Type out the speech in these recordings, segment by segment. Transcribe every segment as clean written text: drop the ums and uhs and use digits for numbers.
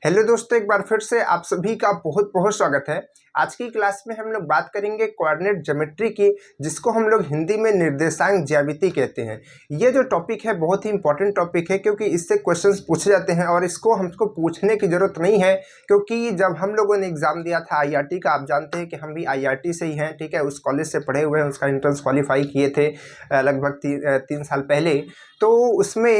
Hello दोस्तों, एक बार फिर से आप सभी का बहुत बहुत स्वागत है। आज की क्लास में हम लोग बात करेंगे कोऑर्डिनेट ज्योमेट्री की, जिसको हम लोग हिंदी में निर्देशांक ज्यामिति कहते हैं। ये जो टॉपिक है बहुत ही इंपॉर्टेंट टॉपिक है, क्योंकि इससे क्वेश्चंस पूछे जाते हैं और इसको हमको पूछने की जरूरत नहीं है, क्योंकि जब हम लोगों ने एग्जाम दिया था IRT का, आप जानते हैं कि हम भी IRT से ही हैं, ठीक है, उस कॉलेज से पढ़े हुए हैं, उसका एंट्रेंस क्वालिफाई किए थे लगभग 3 साल पहले। तो उसमें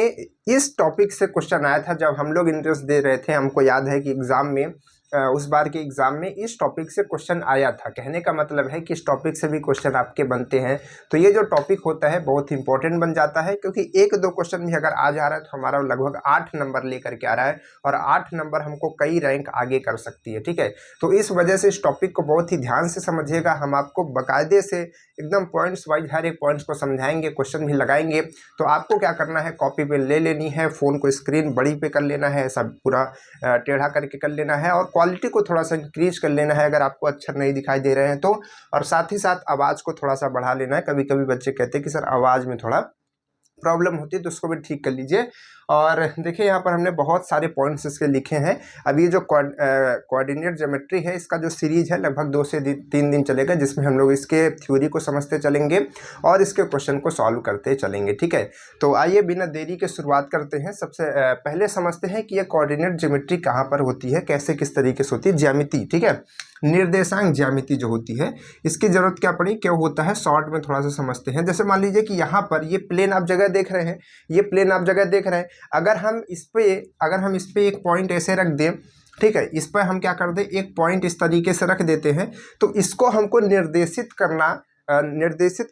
इस टॉपिक से क्वेश्चन आया था जब हम लोग एंट्रेंस दे रहे थे। हमको याद है कि एग्ज़ाम में उस बार के एग्ज़ाम में इस टॉपिक से क्वेश्चन आया था। कहने का मतलब है कि इस टॉपिक से भी क्वेश्चन आपके बनते हैं। तो ये जो टॉपिक होता है बहुत इंपॉर्टेंट बन जाता है, क्योंकि एक दो क्वेश्चन भी अगर आ जा रहा है तो हमारा लगभग 8 नंबर लेकर के आ रहा है, और 8 नंबर हमको कई रैंक आगे कर सकती है, ठीक है। तो इस वजह से इस टॉपिक को बहुत ही ध्यान से समझिएगा। हम आपको बाकायदे से एकदम पॉइंट्स वाइज हर एक पॉइंट्स को समझाएंगे, क्वेश्चन भी लगाएंगे। तो आपको क्या करना है, कॉपी पे ले लेनी है, फ़ोन को स्क्रीन बड़ी पे कर लेना है, सब पूरा टेढ़ा करके कर लेना है, और क्वालिटी को थोड़ा सा इंक्रीज कर लेना है अगर आपको अक्षर नहीं दिखाई दे रहे हैं तो। और साथ ही साथ आवाज़ को थोड़ा सा बढ़ा लेना है। कभी कभी बच्चे कहते हैं कि सर आवाज़ में थोड़ा प्रॉब्लम होती है, तो उसको भी ठीक कर लीजिए। और देखिए यहाँ पर हमने बहुत सारे पॉइंट्स इसके लिखे हैं। अब ये जो कोऑर्डिनेट ज्योमेट्री है, इसका जो सीरीज है लगभग 2 से 3 दिन चलेगा, जिसमें हम लोग इसके थ्योरी को समझते चलेंगे और इसके क्वेश्चन को सॉल्व करते चलेंगे, ठीक है। तो आइए बिना देरी के शुरुआत करते हैं। सबसे पहले समझते हैं कि ये कोऑर्डिनेट ज्योमेट्री कहाँ पर होती है, कैसे किस तरीके से होती है। ज्यामिति, ठीक है, निर्देशांक ज्यामिति जो होती है, इसकी जरूरत क्या पड़ी, क्या होता है, शॉर्ट में थोड़ा सा समझते हैं। जैसे मान लीजिए कि यहाँ पर ये प्लेन आप जगह देख रहे हैं, ये प्लेन आप जगह देख रहे हैं। अगर हम इस पे एक पॉइंट ऐसे रख दें, ठीक है, इस पर हम क्या कर दें, एक पॉइंट इस तरीके से रख देते हैं, तो इसको हमको निर्देशित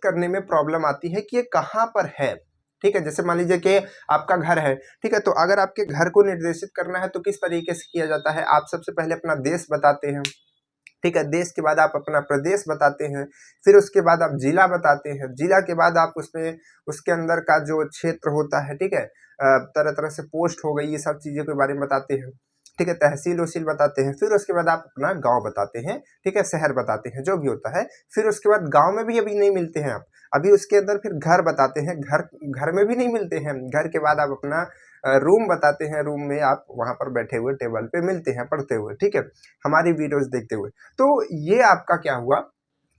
करने में प्रॉब्लम आती है कि ये कहाँ पर है, ठीक है। जैसे मान लीजिए कि आपका घर है, ठीक है, तो अगर आपके घर को निर्देशित करना है तो किस तरीके से किया जाता है, आप सबसे पहले अपना देश बताते हैं, ठीक है, देश के बाद आप अपना प्रदेश बताते हैं, फिर उसके बाद आप जिला बताते हैं, जिला के बाद आप उसमें उसके अंदर का जो क्षेत्र होता है, ठीक है, तरह तरह से पोस्ट हो गई, ये सब चीज़ों के बारे में बताते हैं, ठीक है, तहसील वसील बताते हैं। फिर उसके बाद आप अपना गांव बताते हैं, ठीक है, शहर बताते हैं, जो भी होता है। फिर उसके बाद गांव में भी अभी नहीं मिलते हैं आप, अभी उसके अंदर फिर घर बताते हैं, घर में भी नहीं मिलते हैं। घर के बाद आप अपना रूम बताते हैं, रूम में आप वहाँ पर बैठे हुए टेबल पे मिलते हैं पढ़ते हुए, ठीक है, हमारी वीडियोस देखते हुए। तो ये आपका क्या हुआ,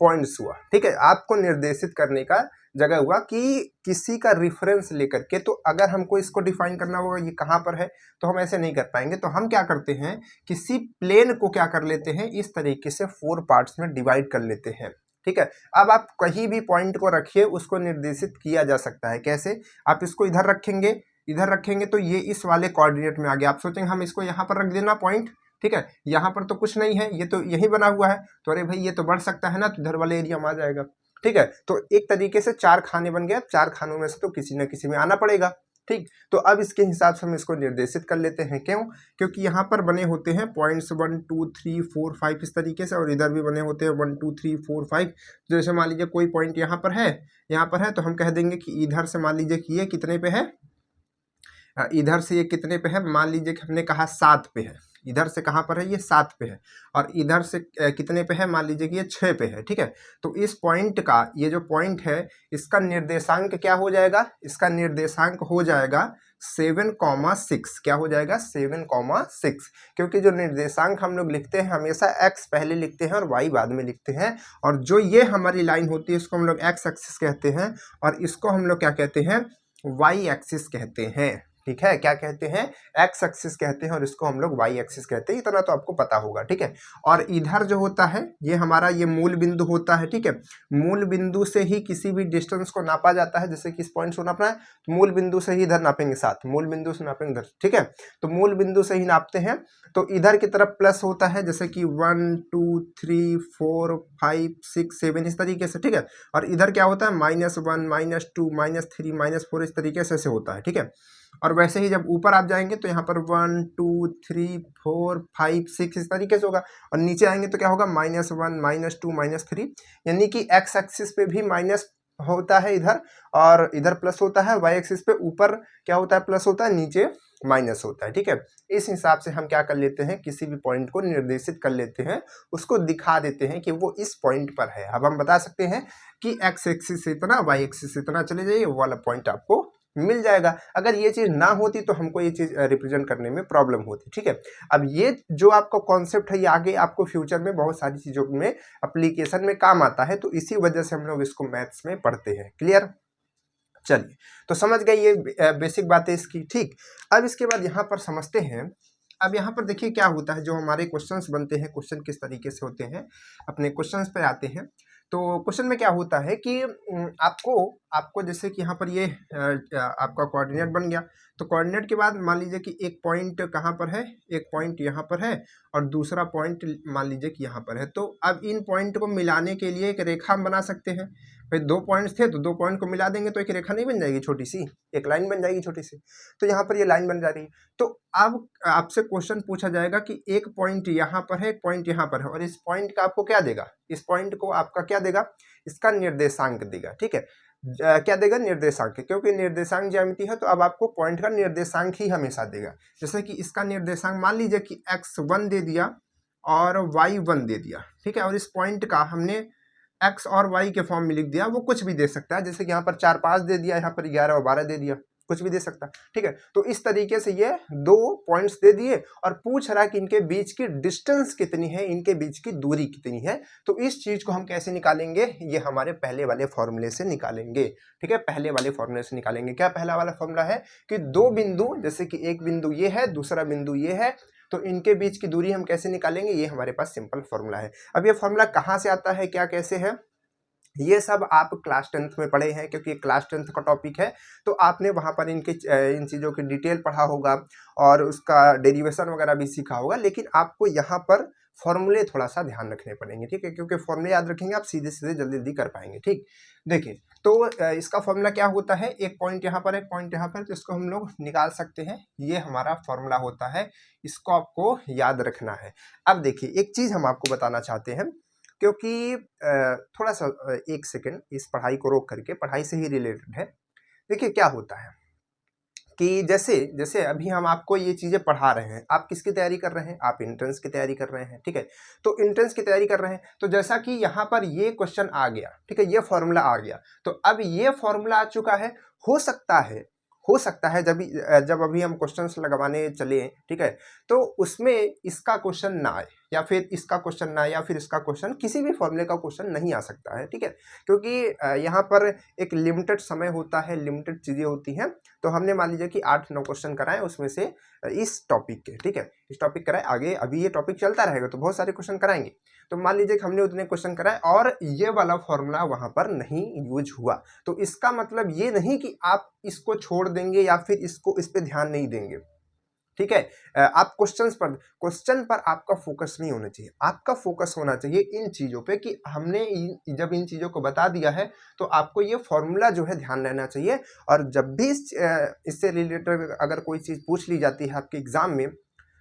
पॉइंट्स हुआ, ठीक है, आपको निर्देशित करने का जगह हुआ कि किसी का रिफरेंस लेकर के। तो अगर हमको इसको डिफाइन करना होगा ये कहाँ पर है, तो हम ऐसे नहीं कर पाएंगे। तो हम क्या करते हैं, किसी प्लेन को क्या कर लेते हैं, इस तरीके से 4 पार्ट्स में डिवाइड कर लेते हैं, ठीक है। अब आप कहीं भी पॉइंट को रखिए, उसको निर्देशित किया जा सकता है। कैसे, आप इसको इधर रखेंगे तो ये इस वाले कोऑर्डिनेट में आ गया। आप सोचेंगे हम इसको यहाँ पर रख देना पॉइंट, ठीक है, यहाँ पर तो कुछ नहीं है, ये तो यही बना हुआ है, तो अरे भाई ये तो बढ़ सकता है ना, तो इधर वाले एरिया में आ जाएगा, ठीक है। तो एक तरीके से 4 खाने बन गए, 4 खानों में से तो किसी न किसी में आना पड़ेगा, ठीक। तो अब इसके हिसाब से हम इसको निर्देशित कर लेते हैं। क्यों, क्योंकि यहाँ पर बने होते हैं पॉइंट्स 1 2 3 4 5 इस तरीके से, और इधर भी बने होते हैं 1 2 3 4 5। जैसे मान लीजिए कोई पॉइंट यहाँ पर है, तो हम कह देंगे कि इधर से मान लीजिए कि ये कितने पे है, इधर से ये कितने पे है, मान लीजिए कि हमने कहा 7 पे है। इधर से कहाँ पर है, ये 7 पे है, और इधर से कितने पे है, मान लीजिए कि ये 6 पे है, ठीक है। तो इस पॉइंट का, ये जो पॉइंट है, इसका निर्देशांक क्या हो जाएगा, इसका निर्देशांक हो जाएगा 7,6। क्या हो जाएगा, 7,6। क्योंकि जो निर्देशांक हम लोग लिखते हैं हमेशा x पहले लिखते हैं और y बाद में लिखते हैं, और जो ये हमारी लाइन होती है इसको हम लोग x एक्सिस कहते हैं, और इसको हम लोग क्या कहते हैं, y एक्सिस कहते हैं, ठीक है। क्या कहते हैं, x एक्सिस कहते हैं, और इसको हम लोग y एक्सिस कहते हैं। इतना तो आपको पता होगा, ठीक है। और इधर जो होता है ये हमारा ये मूल बिंदु होता है, ठीक है। मूल बिंदु से ही किसी भी डिस्टेंस को नापा जाता है। जैसे कि इस पॉइंट को नापना है तो मूल बिंदु से ही इधर नापेंगे, साथ मूल बिंदु से नापेंगे इधर, ठीक है। तो मूल बिंदु से ही नापते हैं। तो इधर की तरफ प्लस होता है, जैसे कि 1 2 3 4 5 6 7 इस तरीके से, ठीक है। और इधर क्या होता है, -1 -2 -3 -4 इस तरीके से होता है, ठीक है। और वैसे ही जब ऊपर आप जाएंगे तो यहाँ पर 1 2 3 4 5 6 इस तरीके से होगा, और नीचे आएंगे तो क्या होगा, -1 -2 -3। यानी कि x एक्सिस पे भी माइनस होता है इधर, और इधर प्लस होता है। y एक्सिस पे ऊपर क्या होता है, प्लस होता है, नीचे माइनस होता है, ठीक है। इस हिसाब से हम क्या कर लेते हैं, किसी भी पॉइंट को निर्देशित कर लेते हैं, उसको दिखा देते हैं कि वो इस पॉइंट पर है। अब हम बता सकते हैं कि x एक्सिस से इतना, y एक्सिस से इतना, चले जाइए, वो वाला पॉइंट आपको मिल जाएगा। अगर ये चीज़ ना होती तो हमको ये चीज़ रिप्रेजेंट करने में प्रॉब्लम होती, ठीक है। अब ये जो आपका कॉन्सेप्ट है ये आगे आपको फ्यूचर में बहुत सारी चीज़ों में एप्लीकेशन में काम आता है, तो इसी वजह से हम लोग इसको मैथ्स में पढ़ते हैं। क्लियर? चलिए, तो समझ गए ये बेसिक बातें इसकी, ठीक। अब इसके बाद यहाँ पर समझते हैं। अब यहाँ पर देखिए क्या होता है, जो हमारे क्वेश्चंस बनते हैं, क्वेश्चन किस तरीके से होते हैं, अपने क्वेश्चंस पे आते हैं। तो क्वेश्चन में क्या होता है कि आपको आपको जैसे कि यहाँ पर ये आपका कोऑर्डिनेट बन गया, तो कोऑर्डिनेट के बाद मान लीजिए कि एक पॉइंट कहाँ पर है, एक पॉइंट यहाँ पर है और दूसरा पॉइंट मान लीजिए कि यहाँ पर है। तो अब इन पॉइंट को मिलाने के लिए एक रेखा हम बना सकते हैं। भाई दो पॉइंट्स थे तो दो पॉइंट को मिला देंगे तो एक रेखा नहीं बन जाएगी, छोटी सी एक लाइन बन जाएगी छोटी सी। तो यहाँ पर ये लाइन बन जा रही है। तो अब आपसे क्वेश्चन पूछा जाएगा कि एक पॉइंट यहाँ पर है, एक पॉइंट यहाँ पर है, और इस पॉइंट का आपको क्या देगा, इस पॉइंट को आपका क्या देगा, इसका निर्देशांक देगा, ठीक है। क्या देगा, निर्देशांक, क्योंकि निर्देशांक ज्यामिति है तो अब आपको पॉइंट का निर्देशांक ही हमेशा देगा। जैसे कि इसका निर्देशांक मान लीजिए कि x1 दे दिया और y1 दे दिया, ठीक है, और इस पॉइंट का हमने x और y के फॉर्म में लिख दिया। वो कुछ भी दे सकता है, जैसे कि यहाँ पर 4 5 दे दिया, यहाँ पर 11 और 12 दे दिया, कुछ भी दे सकता है, ठीक है। तो इस तरीके से ये दो पॉइंट्स दे दिए और पूछ रहा है कि इनके बीच की डिस्टेंस कितनी है, इनके बीच की दूरी कितनी है। तो इस चीज को हम कैसे निकालेंगे, ये हमारे पहले वाले फॉर्मूले से निकालेंगे, ठीक है। पहले वाले फॉर्मूले से निकालेंगे। क्या पहला वाला फॉर्मूला है कि दो बिंदु, जैसे कि एक बिंदु ये है, दूसरा बिंदु ये है, तो इनके बीच की दूरी हम कैसे निकालेंगे, ये हमारे पास सिंपल फॉर्मूला है। अब ये फॉर्मूला कहाँ से आता है, क्या कैसे है, ये सब आप क्लास 10th में पढ़े हैं, क्योंकि क्लास 10th का टॉपिक है। तो आपने वहाँ पर इन चीज़ों की डिटेल पढ़ा होगा और उसका डेरिवेशन वगैरह भी सीखा होगा, लेकिन आपको यहाँ पर फॉर्मूले थोड़ा सा ध्यान रखने पड़ेंगे, ठीक है, क्योंकि फॉर्मूले याद रखेंगे आप सीधे सीधे जल्दी जल्दी कर पाएंगे, ठीक। देखिए, तो इसका फॉर्मूला क्या होता है, एक पॉइंट यहाँ पर, एक पॉइंट यहाँ पर, तो इसको हम लोग निकाल सकते हैं। ये हमारा फॉर्मूला होता है, इसको आपको याद रखना है। अब देखिए, एक चीज़ हम आपको बताना चाहते हैं, क्योंकि थोड़ा सा एक सेकंड इस पढ़ाई को रोक करके, पढ़ाई से ही रिलेटेड है। देखिए क्या होता है कि जैसे जैसे अभी हम आपको ये चीज़ें पढ़ा रहे हैं, आप किसकी तैयारी कर रहे हैं, आप एंट्रेंस की तैयारी कर रहे हैं, ठीक है। तो एंट्रेंस की तैयारी कर रहे हैं, तो जैसा कि यहाँ पर ये क्वेश्चन आ गया, ठीक है, ये फॉर्मूला आ गया, तो अब ये फॉर्मूला आ चुका है। हो सकता है जब अभी हम क्वेश्चंस लगवाने चले, ठीक है, तो उसमें इसका क्वेश्चन ना आए, या फिर इसका क्वेश्चन ना आए, या फिर इसका क्वेश्चन, किसी भी फॉर्मूले का क्वेश्चन नहीं आ सकता है, ठीक है, क्योंकि यहाँ पर एक लिमिटेड समय होता है, लिमिटेड चीज़ें होती हैं। तो हमने मान लीजिए कि 8-9 क्वेश्चन कराए, उसमें से इस टॉपिक के, ठीक है, इस टॉपिक कराए, आगे अभी ये टॉपिक चलता रहेगा तो बहुत सारे क्वेश्चन कराएंगे। तो मान लीजिए कि हमने उतने क्वेश्चन कराए और ये वाला फॉर्मूला वहाँ पर नहीं यूज हुआ, तो इसका मतलब ये नहीं कि आप इसको छोड़ देंगे या फिर इसको इस पे ध्यान नहीं देंगे, ठीक है। आप क्वेश्चन पर आपका फोकस नहीं होना चाहिए, आपका फोकस होना चाहिए इन चीज़ों पे कि हमने जब इन चीज़ों को बता दिया है तो आपको ये फॉर्मूला जो है ध्यान रहना चाहिए। और जब भी इससे रिलेटेड अगर कोई चीज़ पूछ ली जाती है आपके एग्जाम में,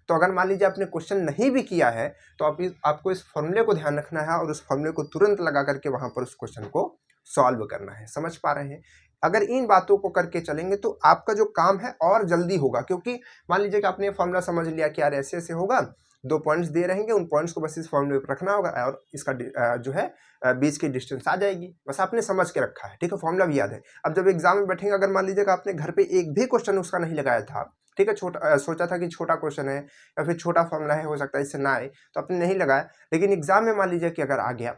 तो अगर मान लीजिए आपने क्वेश्चन नहीं भी किया है, तो आपको इस फॉर्मूले को ध्यान रखना है और उस फॉर्मूले को तुरंत लगा करके वहाँ पर उस क्वेश्चन को सॉल्व करना है। समझ पा रहे हैं? अगर इन बातों को करके चलेंगे तो आपका जो काम है और जल्दी होगा, क्योंकि मान लीजिए कि आपने फॉर्मूला समझ लिया कि यार ऐसे ऐसे होगा, दो पॉइंट्स दे रहेंगे, उन पॉइंट्स को बस इस फॉर्मूले पर रखना होगा और इसका जो है बीच की डिस्टेंस आ जाएगी, बस आपने समझ के रखा है, ठीक है, फॉर्मूला भी याद है। अब जब एग्जाम में बैठेंगे, अगर मान लीजिए कि आपने घर पे एक भी क्वेश्चन उसका नहीं लगाया था, ठीक है, सोचा था कि छोटा क्वेश्चन है या फिर छोटा फॉर्मूला है, हो सकता है इससे ना आए, तो आपने नहीं लगाया, लेकिन एग्जाम में मान लीजिए कि अगर आ गया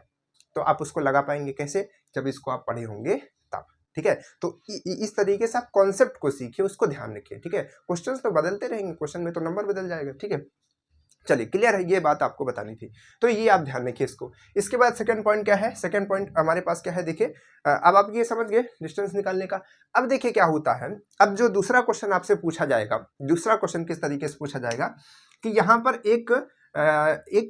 तो आप उसको लगा पाएंगे कैसे, जब इसको आप पढ़े होंगे तब, ठीक है। तो इस तरीके से आप कॉन्सेप्ट को सीखिए, उसको ध्यान रखिए, ठीक है। क्वेश्चंस तो बदलते रहेंगे, क्वेश्चन में तो नंबर बदल जाएगा, ठीक है। चलिए, क्लियर है, ये बात आपको बतानी थी, तो ये आप ध्यान रखिए इसको। इसके बाद सेकंड पॉइंट क्या है, सेकंड पॉइंट हमारे पास क्या है, देखिए अब आप ये समझ गए डिस्टेंस निकालने का। अब देखिए क्या होता है, अब जो दूसरा क्वेश्चन आपसे पूछा जाएगा, दूसरा क्वेश्चन किस तरीके से पूछा जाएगा कि यहाँ पर एक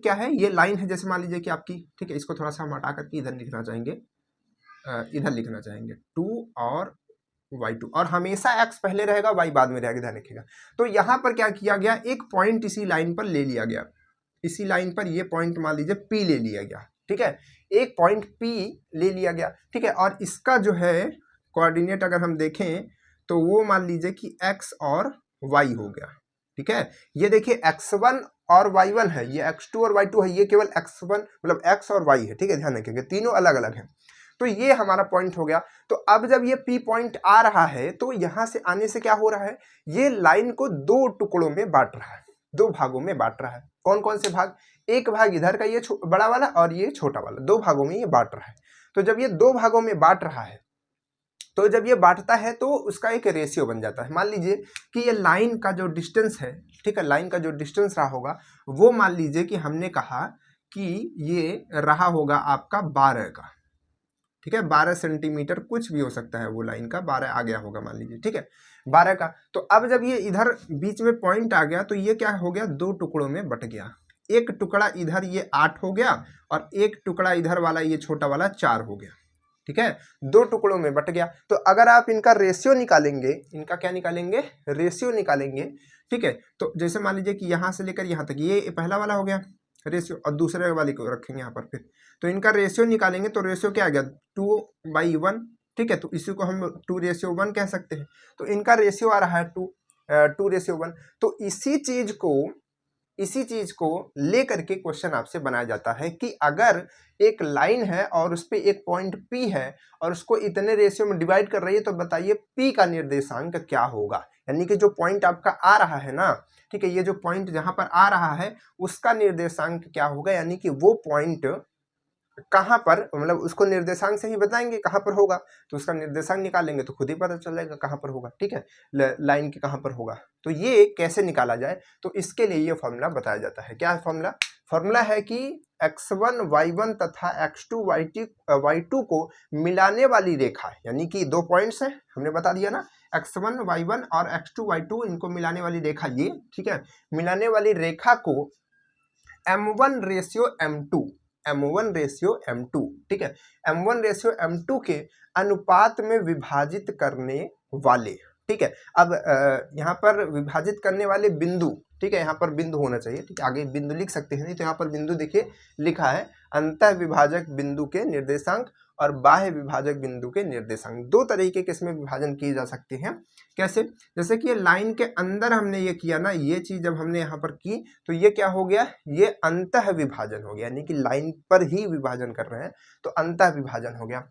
क्या है, ये लाइन है, जैसे मान लीजिए कि आपकी, ठीक है, इसको थोड़ा सा हम हटा करके इधर लिखना चाहेंगे, इधर लिखना चाहेंगे 2 और y2, और हमेशा x पहले रहेगा, y बाद में रहेगा, ध्यान रखिएगा। तो यहाँ पर क्या किया गया, एक पॉइंट इसी लाइन पर ले लिया गया, इसी लाइन पर ये पॉइंट मान लीजिए P ले लिया गया, ठीक है, एक पॉइंट P ले लिया गया, ठीक है, और इसका जो है कोऑर्डिनेट अगर हम देखें तो वो मान लीजिए कि x और y हो गया, ठीक है। ये देखिए x1 और y1 है, ये x2 और y2 है, ये केवल x1 मतलब x और y है, ठीक है, ध्यान रखिएगा, तीनों अलग अलग है। तो ये हमारा पॉइंट हो गया। तो अब जब ये P पॉइंट आ रहा है तो यहां से आने से क्या हो रहा है, ये लाइन को दो टुकड़ों में बांट रहा है, दो भागों में बांट रहा है। कौन कौन से भाग, एक भाग इधर का ये बड़ा वाला और ये छोटा वाला, दो भागों में ये बांट रहा है। तो जब ये दो भागों में बांट रहा है तो जब ये बांटता है तो उसका एक रेशियो बन जाता है। मान लीजिए कि ये लाइन का जो डिस्टेंस है, ठीक है, लाइन का जो डिस्टेंस रहा होगा वो मान लीजिए कि हमने कहा कि ये रहा होगा आपका 12 का, ठीक है, 12 सेंटीमीटर, कुछ भी हो सकता है, वो लाइन का 12 आ गया होगा मान लीजिए, ठीक है, 12 का। तो अब जब ये इधर बीच में पॉइंट आ गया तो ये क्या हो गया, दो टुकड़ों में बट गया। एक टुकड़ा इधर ये 8 हो गया और एक टुकड़ा इधर वाला ये छोटा वाला 4 हो गया, ठीक है, दो टुकड़ों में बट गया। तो अगर आप इनका रेशियो निकालेंगे, इनका क्या निकालेंगे, रेशियो निकालेंगे, ठीक है। तो जैसे मान लीजिए कि यहाँ से लेकर यहाँ तक ये पहला वाला हो गया रेशियो और दूसरे वाले को रखेंगे यहाँ पर, फिर तो इनका रेशियो निकालेंगे तो रेशियो क्या आ गया, 2/1, ठीक है। तो इसी को हम 2:1 कह सकते हैं। तो इनका रेशियो आ रहा है 2:1। तो इसी चीज को लेकर के क्वेश्चन आपसे बनाया जाता है कि अगर एक लाइन है और उस पर एक पॉइंट P है और उसको इतने रेशियो में डिवाइड कर रही है, तो बताइए P का निर्देशांक क्या होगा। यानी कि जो पॉइंट आपका आ रहा है ना, ठीक है, ये जो पॉइंट जहां पर आ रहा है उसका निर्देशांक क्या होगा, यानी कि वो पॉइंट कहां पर, मतलब उसको निर्देशांक से ही बताएंगे कहां पर होगा, तो उसका निर्देशांक निकालेंगे तो खुद ही पता चल जाएगा कहां पर होगा, ठीक है, लाइन के कहां पर होगा। तो ये कैसे निकाला जाए, तो इसके लिए ये फॉर्मूला बताया जाता है। क्या फॉर्मूला, फॉर्मूला है कि x1 y1 तथा x2 y2 को मिलाने वाली रेखा, यानी कि दो पॉइंट्स हैं, हमने बता दिया ना, x1 y1 और x2 y2, इनको मिलाने वाली रेखा ये, ठीक है, मिलाने वाली रेखा को m1:m2, ठीक है, m1:m2 के अनुपात में विभाजित करने वाले, ठीक है। अब यहाँ पर विभाजित करने वाले बिंदु, ठीक है, यहाँ पर बिंदु होना चाहिए, ठीक है, आगे बिंदु लिख सकते हैं, नहीं तो यहाँ पर बिंदु देखिए लिखा है, अंतः विभाजक बिंदु के निर्देशांक और बाह्य विभाजक बिंदु के निर्देशांक। दो तरीके के इसमें विभाजन किए जा सकते हैं। कैसे, जैसे कि ये लाइन के अंदर हमने ये किया ना, ये चीज जब हमने यहाँ पर की तो ये क्या हो गया, ये अंतः विभाजन हो गया, यानी कि लाइन पर ही विभाजन कर रहे हैं तो अंतः विभाजन हो गया।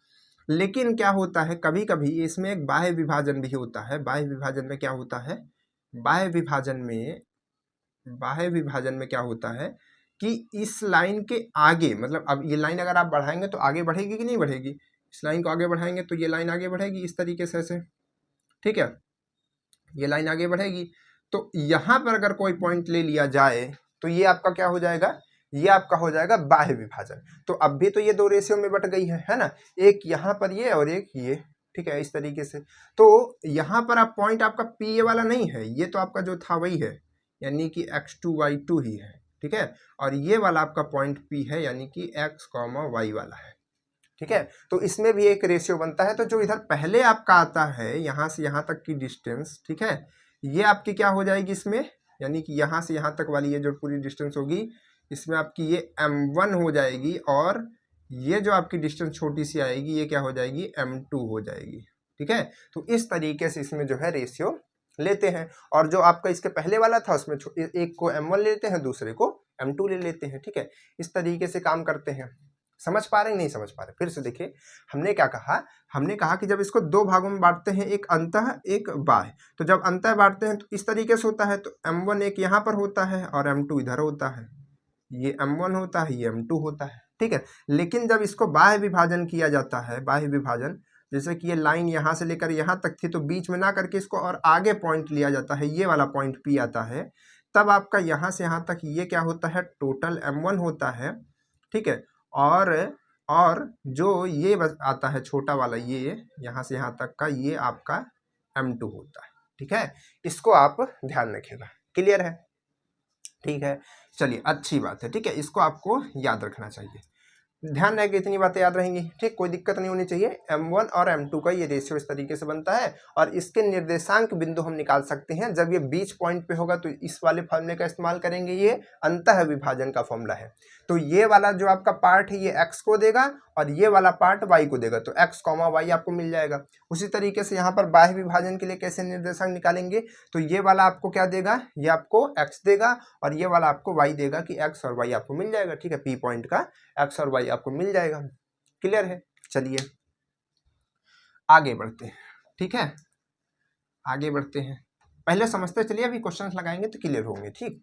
लेकिन क्या होता है, कभी कभी इसमें एक बाह्य विभाजन भी होता है। बाह्य विभाजन में क्या होता है, बाह्य विभाजन में क्या होता है कि इस लाइन के आगे, मतलब अब ये लाइन अगर आप बढ़ाएंगे तो आगे बढ़ेगी कि नहीं बढ़ेगी, इस लाइन को आगे बढ़ाएंगे तो ये लाइन आगे बढ़ेगी इस तरीके से ऐसे, ठीक है, ये लाइन आगे बढ़ेगी। तो यहां पर अगर कोई पॉइंट ले लिया जाए तो ये आपका क्या हो जाएगा, ये आपका हो जाएगा बाह्य विभाजन। तो अब भी तो ये दो रेशियो में बट गई है ना, एक यहाँ पर ये और एक ये, ठीक है, इस तरीके से। तो यहाँ पर आप पॉइंट आपका P वाला नहीं है, ये तो आपका जो था वही है, यानी कि x2 y2 ही है, ठीक है, और ये वाला आपका पॉइंट P है, यानी कि x, y वाला है, ठीक है। तो इसमें भी एक रेशियो बनता है। तो जो इधर पहले आपका आता है यहाँ से यहाँ तक की डिस्टेंस, ठीक है, ये आपकी क्या हो जाएगी इसमें, यानी कि यहाँ से यहाँ तक वाली ये जो पूरी डिस्टेंस होगी इसमें आपकी ये m1 हो जाएगी, और ये जो आपकी डिस्टेंस छोटी सी आएगी ये क्या हो जाएगी, m2 हो जाएगी, ठीक है। तो इस तरीके से इसमें जो है रेशियो लेते हैं। और जो आपका इसके पहले वाला था उसमें एक को m1 लेते हैं, दूसरे को m2 ले लेते हैं, ठीक है, इस तरीके से काम करते हैं। समझ पा रहे हैं, नहीं समझ पा रहे, फिर से देखिए, हमने क्या कहा, हमने कहा कि जब इसको दो भागों में बांटते हैं, एक अंतः एक बाह्य, तो जब अंतः बांटते हैं तो इस तरीके से होता है, तो m1 एक यहाँ पर होता है और m2 इधर होता है, ये m1 होता है, ये m2 होता है, ठीक है। लेकिन जब इसको बाह्य विभाजन किया जाता है, बाह्य विभाजन, जैसे कि ये लाइन यहाँ से लेकर यहाँ तक थी तो बीच में ना करके इसको और आगे पॉइंट लिया जाता है, ये वाला पॉइंट P आता है, तब आपका यहाँ से यहाँ तक ये क्या होता है, टोटल m1 होता है, ठीक है। और जो ये आता है छोटा वाला, ये यहाँ से यहाँ तक का, ये आपका m2 होता है, ठीक है। इसको आप ध्यान रखिएगा, क्लियर है, ठीक है। चलिए, अच्छी बात है, ठीक है, इसको आपको याद रखना चाहिए, ध्यान रहे कि इतनी बातें याद रहेंगी, ठीक, कोई दिक्कत नहीं होनी चाहिए। m1 और m2 का ये रेशियो इस तरीके से बनता है, और इसके निर्देशांक बिंदु हम निकाल सकते हैं। जब ये बीच पॉइंट पे होगा तो इस वाले फॉर्मूले का इस्तेमाल करेंगे, ये अंतः विभाजन का फॉर्मूला है। तो ये वाला जो आपका पार्ट है ये x को देगा और ये वाला पार्ट y को देगा, तो x, y आपको मिल जाएगा। उसी तरीके से यहाँ पर बाह्य विभाजन के लिए कैसे निर्देशांक निकालेंगे, तो ये वाला आपको क्या देगा, ये आपको x देगा और ये वाला आपको y देगा, कि x और y आपको मिल जाएगा, ठीक है, P पॉइंट का x और y आपको मिल जाएगा, क्लियर है। चलिए आगे बढ़ते हैं, ठीक है, आगे बढ़ते हैं। पहले समझते चलिए, अभी क्वेश्चन लगाएंगे तो क्लियर होंगे। ठीक,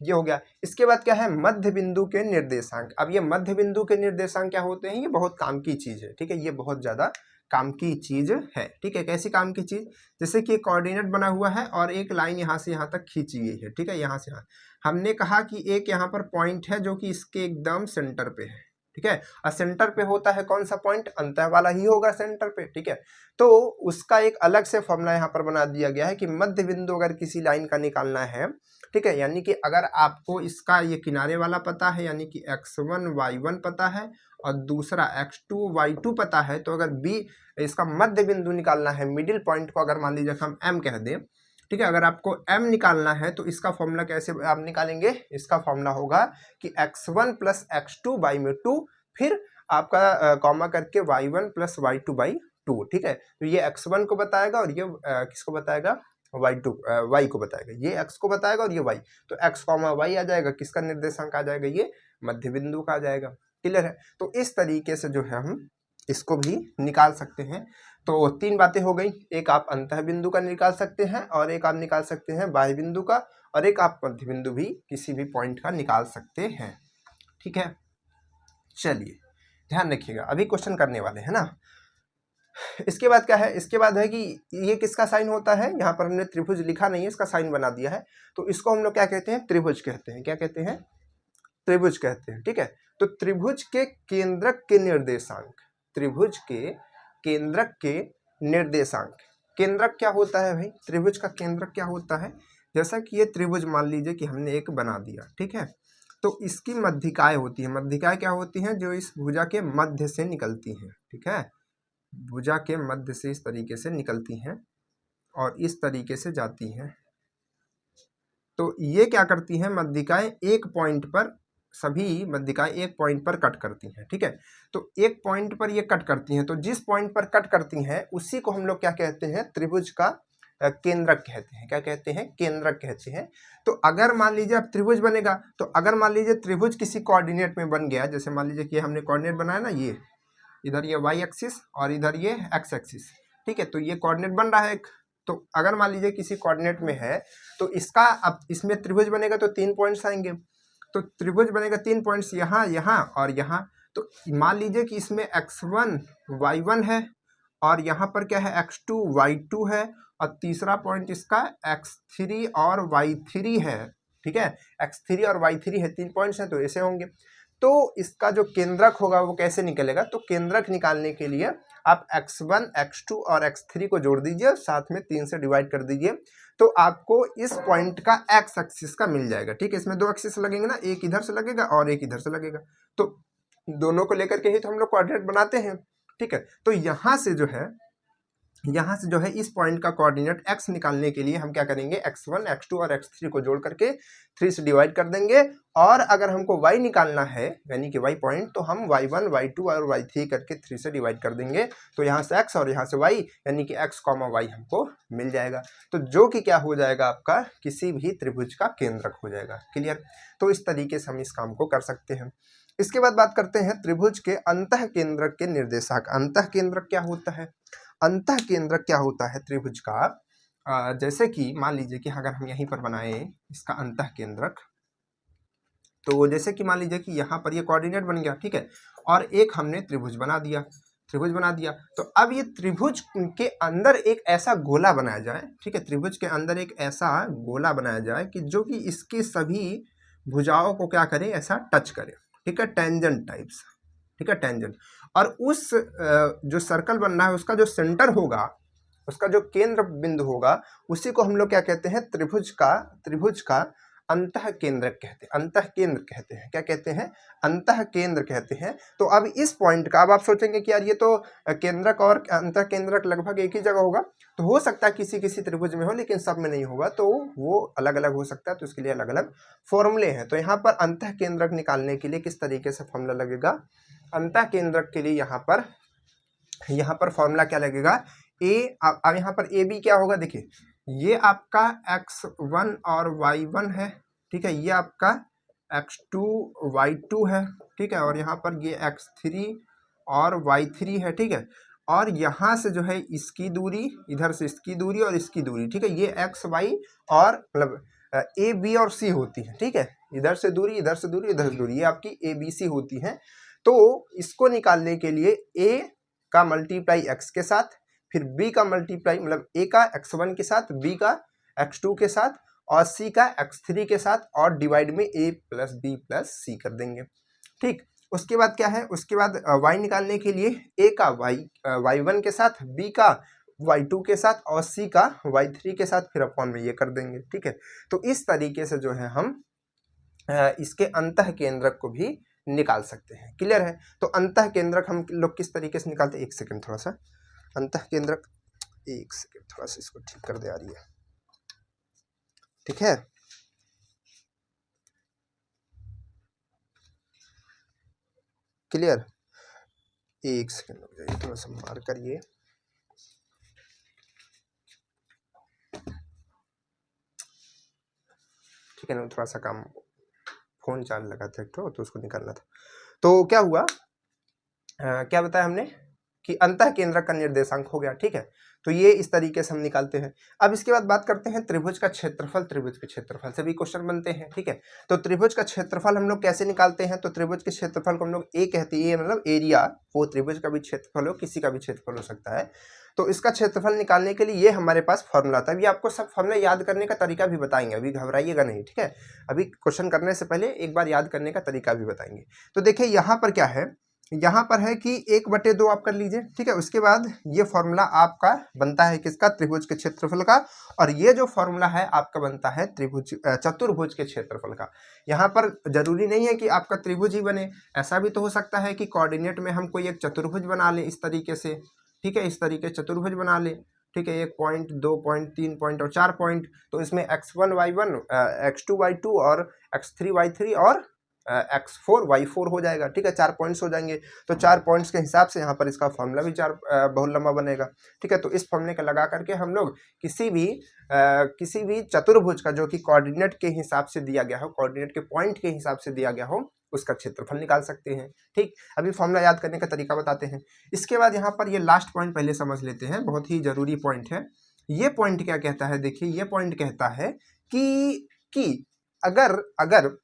ये हो गया। इसके बाद क्या है, मध्य बिंदु के निर्देशांक। अब ये मध्य बिंदु के निर्देशांक क्या होते हैं, ये बहुत काम की चीज है। ठीक है, ये बहुत ज्यादा काम की चीज है। ठीक है, कैसी काम की चीज, जैसे कि कोऑर्डिनेट बना हुआ है और एक लाइन यहाँ से यहाँ तक खींची गई है। ठीक है, यहाँ से यहाँ हमने कहा कि एक यहाँ पर पॉइंट है जो कि इसके एकदम सेंटर पे है। ठीक है, और सेंटर पे होता है कौन सा पॉइंट, अंतः वाला ही होगा सेंटर पे। ठीक है, तो उसका एक अलग से फॉर्मूला यहाँ पर बना दिया गया है कि मध्य बिंदु अगर किसी लाइन का निकालना है, ठीक है, यानी कि अगर आपको इसका ये किनारे वाला पता है, यानी कि x1 y1 पता है और दूसरा x2 y2 पता है, तो अगर b इसका मध्य बिंदु निकालना है, मिडिल पॉइंट को अगर मान लीजिए हम m कह दें, ठीक है, अगर आपको m निकालना है तो इसका फॉर्मूला कैसे आप निकालेंगे, इसका फॉर्मूला होगा कि x1 प्लस x2 बाई में 2, फिर आपका कॉमा करके y1 प्लस y2 बाई 2। ठीक है, तो ये x1 को बताएगा और ये किसको बताएगा, y को बताएगा, ये x को बताएगा और ये y, तो x कॉमा y आ जाएगा, किसका निर्देशांक आ जाएगा, ये मध्य बिंदु का आ जाएगा। क्लियर है, तो इस तरीके से जो है हम इसको भी निकाल सकते हैं। तो तीन बातें हो गई, एक आप अंतः बिंदु का निकाल सकते हैं, और एक आप निकाल सकते हैं बाह्य बिंदु का, और एक आप मध्य बिंदु भी किसी भी पॉइंट का निकाल सकते हैं। ठीक है, चलिए ध्यान रखिएगा, अभी क्वेश्चन करने वाले हैं ना। इसके बाद क्या है, इसके बाद है कि ये किसका साइन होता है, यहाँ पर हमने त्रिभुज लिखा नहीं है, इसका साइन बना दिया है, तो इसको हम लोग क्या कहते हैं, त्रिभुज कहते हैं। क्या कहते हैं, त्रिभुज कहते हैं। ठीक है, तो त्रिभुज के केंद्रक के निर्देशांक, त्रिभुज के केंद्रक के निर्देशांक, केंद्रक क्या होता है भाई, त्रिभुज का केंद्रक क्या होता है, जैसा कि ये त्रिभुज मान लीजिए कि हमने एक बना दिया। ठीक है, तो इसकी मध्यिकाएं होती है, मध्यिकाएं क्या होती हैं, जो इस भुजा के मध्य से निकलती हैं। ठीक है, भुजा के मध्य से इस तरीके से निकलती हैं और इस तरीके से जाती हैं। तो ये क्या करती हैं, मध्यिकाएं एक पॉइंट पर, सभी मध्यिकाएं एक पॉइंट पर कट करती हैं। ठीक है, तो एक पॉइंट पर ये कट करती हैं, तो जिस पॉइंट पर कट करती हैं उसी को हम लोग क्या कहते हैं, त्रिभुज का केंद्रक कहते हैं। क्या कहते हैं, केंद्रक कहते हैं। तो अगर मान लीजिए अब त्रिभुज बनेगा, तो अगर मान लीजिए त्रिभुज किसी कोऑर्डिनेट में बन गया, जैसे मान लीजिए कि हमने कोऑर्डिनेट बनाया ना, ये इधर ये y एक्सिस और इधर ये x एक्सिस। ठीक है, तो ये कोऑर्डिनेट बन रहा है एक, तो अगर मान लीजिए किसी कोऑर्डिनेट में है, तो इसका अब इसमें त्रिभुज बनेगा तो 3 पॉइंट्स आएंगे, तो त्रिभुज बनेगा 3 पॉइंट्स यहाँ, यहाँ और यहाँ। तो मान लीजिए कि इसमें x1 y1 है और यहाँ पर क्या है, x2 y2 है, और तीसरा पॉइंट इसका x3 और y3 है। ठीक है, x3 और y3 है, 3 पॉइंट्स हैं, तो ऐसे होंगे। तो इसका जो केंद्रक होगा वो कैसे निकलेगा, तो केंद्रक निकालने के लिए आप x1 x2 और x3 को जोड़ दीजिए, साथ में 3 से डिवाइड कर दीजिए, तो आपको इस पॉइंट का x एक्सिस का मिल जाएगा। ठीक है, इसमें 2 एक्सिस लगेंगे ना, एक इधर से लगेगा और एक इधर से लगेगा, तो दोनों को लेकर के ही तो हम लोग कोऑर्डिनेट बनाते हैं। ठीक है, तो यहाँ से जो है इस पॉइंट का कोऑर्डिनेट x निकालने के लिए हम क्या करेंगे, x1 x2 और x3 को जोड़ करके 3 से डिवाइड कर देंगे, और अगर हमको y निकालना है यानी कि y पॉइंट, तो हम y1 y2 और y3 करके 3 से डिवाइड कर देंगे, तो यहाँ से x और यहाँ से y, यानी कि x, y हमको मिल जाएगा, तो जो कि क्या हो जाएगा, आपका किसी भी त्रिभुज का केंद्रक हो जाएगा। क्लियर, तो इस तरीके से हम इस काम को कर सकते हैं। इसके बाद बात करते हैं त्रिभुज के अंतः केंद्रक के निर्देशांक। अंतः केंद्रक क्या होता है, अंतः केंद्रक क्या होता है त्रिभुज का, जैसे कि मान लीजिए कि अगर हम यहीं पर बनाए इसका अंतः केंद्रक, तो जैसे कि मान लीजिए कि यहाँ पर ये कोऑर्डिनेट बन गया। ठीक है, और एक हमने त्रिभुज बना दिया, तो अब ये त्रिभुज के अंदर एक ऐसा गोला बनाया जाए। ठीक है, त्रिभुज के अंदर एक ऐसा गोला बनाया जाए कि जो कि इसके सभी भुजाओं को क्या करे, ऐसा टच करे। ठीक है, टेंजेंट टाइप्स। ठीक है, टेंजेंट, और उस जो सर्कल बन रहा है उसका जो सेंटर होगा, उसका जो केंद्र बिंदु होगा, उसी को हम लोग क्या कहते हैं, त्रिभुज का अंतः केंद्रक कहते हैं। अंतः केंद्र कहते हैं, क्या कहते हैं, अंतः केंद्र कहते हैं। तो अब इस पॉइंट का, अब आप सोचेंगे कि यार ये तो केंद्रक और अंतः केंद्रक लगभग एक ही जगह होगा, तो हो सकता है किसी किसी त्रिभुज में हो, लेकिन सब में नहीं होगा, तो वो अलग अलग हो सकता है, तो इसके लिए अलग अलग फॉर्मूले हैं। तो यहाँ पर अंतः केंद्रक निकालने के लिए किस तरीके से फॉर्मूला लगेगा, अंतः केंद्रक के लिए यहाँ पर फॉर्मूला क्या लगेगा, अब यहाँ पर ए बी क्या होगा, देखिए ये आपका x1 और y1 है। ठीक है, ये आपका x2 y2 है। ठीक है, और यहाँ पर ये x3 और y3 है, ठीक है। और यहाँ से जो है इसकी दूरी, इधर से इसकी दूरी और इसकी दूरी, ठीक है, ये x y और मतलब a b और c होती है, ठीक है। इधर से दूरी, इधर से दूरी, इधर से दूरी, ये आपकी a b c होती है। तो इसको निकालने के लिए a का मल्टीप्लाई x के साथ, फिर b का मल्टीप्लाई मतलब a का x1 के साथ, b का x2 के साथ और c का x3 के साथ और डिवाइड में a plus b plus c कर देंगे, ठीक। उसके बाद क्या है, उसके बाद y निकालने के लिए a का y1 के साथ, b का y2 के साथ और c का y3 के साथ, फिर अपॉन में ये कर देंगे, ठीक है। तो इस तरीके से जो है हम इसके अंतः केंद्रक को भी निकाल सकते हैं। क्लियर है। तो अंतः केंद्रक हम लोग किस तरीके से निकालते हैं, एक सेकंड थोड़ा सा, अंतः केंद्रक, एक सेकंड थोड़ा सा इसको ठीक कर दे आ रही है, ठीक है। क्लियर, एक सेकंड रुक जाइए, थोड़ा सा मार करिए। ठीक है ना, थोड़ा सा काम, फोन चार्ज लगा था तो उसको निकालना था। तो क्या हुआ, क्या बताया हमने कि अंतः केंद्रक का निर्देशांक हो गया, ठीक है। तो ये इस तरीके से हम निकालते हैं। अब इसके बाद बात करते हैं त्रिभुज का क्षेत्रफल। त्रिभुज के क्षेत्रफल से भी क्वेश्चन बनते हैं, ठीक है। तो त्रिभुज का क्षेत्रफल हम लोग कैसे निकालते हैं, तो त्रिभुज के क्षेत्रफल को हम लोग ए कहते हैं, मतलब एरिया, वो त्रिभुज का भी क्षेत्रफल हो, किसी का भी क्षेत्रफल हो सकता है। तो इसका क्षेत्रफल निकालने के लिए ये हमारे पास फॉर्मूला था। अभी आपको सब फॉर्मूला याद करने का तरीका भी बताएंगे, अभी घबराइएगा नहीं, ठीक है। अभी क्वेश्चन करने से पहले एक बार याद करने का तरीका भी बताएंगे। तो देखिए यहाँ पर क्या है, यहाँ पर है कि 1/2 आप कर लीजिए, ठीक है। उसके बाद ये फॉर्मूला आपका बनता है किसका, त्रिभुज के क्षेत्रफल का। और ये जो फॉर्मूला है आपका बनता है त्रिभुज चतुर्भुज के क्षेत्रफल का। यहाँ पर जरूरी नहीं है कि आपका त्रिभुज ही बने, ऐसा भी तो हो सकता है कि कोऑर्डिनेट में हम कोई एक चतुर्भुज बना लें इस तरीके से, ठीक है। इस तरीके चतुर्भुज बना लें, ठीक है, 1 पॉइंट, 2 पॉइंट, 3 पॉइंट और 4 पॉइंट। तो इसमें x1 y1, x2 y2 और x3 y3 और x4 y4 हो जाएगा, ठीक है। 4 पॉइंट्स हो जाएंगे। तो 4 पॉइंट्स के हिसाब से यहाँ पर इसका फॉर्मूला भी बहुत लंबा बनेगा, ठीक है। तो इस फॉर्मूले का लगा करके हम लोग किसी भी चतुर्भुज का जो कि कोऑर्डिनेट के हिसाब से दिया गया हो, कोऑर्डिनेट के पॉइंट के हिसाब से दिया गया हो, उसका क्षेत्रफल निकाल सकते हैं, ठीक। अभी फॉर्मूला याद करने का तरीका बताते हैं। इसके बाद यहाँ पर ये लास्ट पॉइंट पहले समझ लेते हैं, बहुत ही जरूरी पॉइंट है। ये पॉइंट क्या कहता है, देखिए ये पॉइंट कहता है कि अगर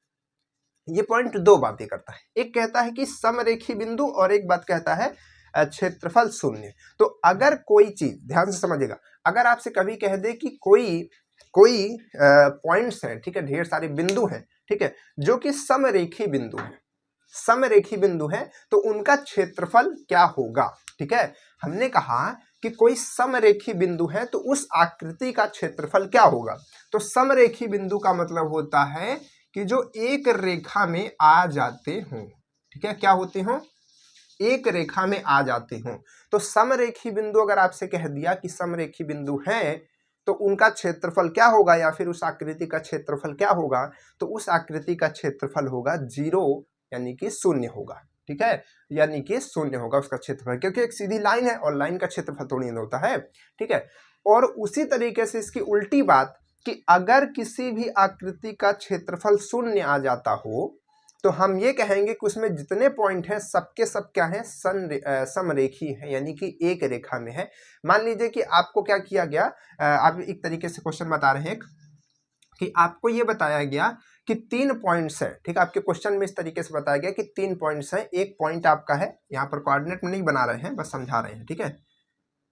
ये पॉइंट दो बातें करता है, एक कहता है कि समरेखी बिंदु और एक बात कहता है क्षेत्रफल शून्य। तो अगर कोई चीज, ध्यान से समझिएगा, अगर आपसे कभी कह दे कि कोई पॉइंट्स हैं, ठीक है, ढेर सारे बिंदु हैं, ठीक है, जो कि समरेखी बिंदु है, समरेखी बिंदु है, तो उनका क्षेत्रफल क्या होगा, ठीक है। हमने कहा कि कोई समरेखी बिंदु है तो उस आकृति का क्षेत्रफल क्या होगा। तो समरेखी बिंदु का मतलब होता है कि जो एक रेखा में आ जाते हों, ठीक है, क्या होते हों, एक रेखा में आ जाते हों। तो समरेखी बिंदु अगर आपसे कह दिया कि समरेखी बिंदु है तो उनका क्षेत्रफल क्या होगा, या फिर उस आकृति का क्षेत्रफल क्या होगा, तो उस आकृति का क्षेत्रफल होगा 0, यानी कि शून्य होगा, ठीक है, यानी कि शून्य होगा उसका क्षेत्रफल, क्योंकि एक सीधी लाइन है और लाइन का क्षेत्रफल थोड़ी नहीं होता है, ठीक है। और उसी तरीके से इसकी उल्टी बात कि अगर किसी भी आकृति का क्षेत्रफल शून्य आ जाता हो तो हम ये कहेंगे कि उसमें जितने पॉइंट हैं सबके सब क्या है, समरेखी है, यानी कि एक रेखा में है। मान लीजिए कि आपको क्या किया गया, आप एक तरीके से क्वेश्चन बता रहे हैं कि आपको ये बताया गया कि 3 पॉइंट्स है, ठीक है, आपके क्वेश्चन में इस तरीके से बताया गया कि 3 पॉइंट्स है, एक पॉइंट आपका है, यहाँ पर कोऑर्डिनेट में नहीं बना रहे हैं, बस समझा रहे हैं, ठीक है,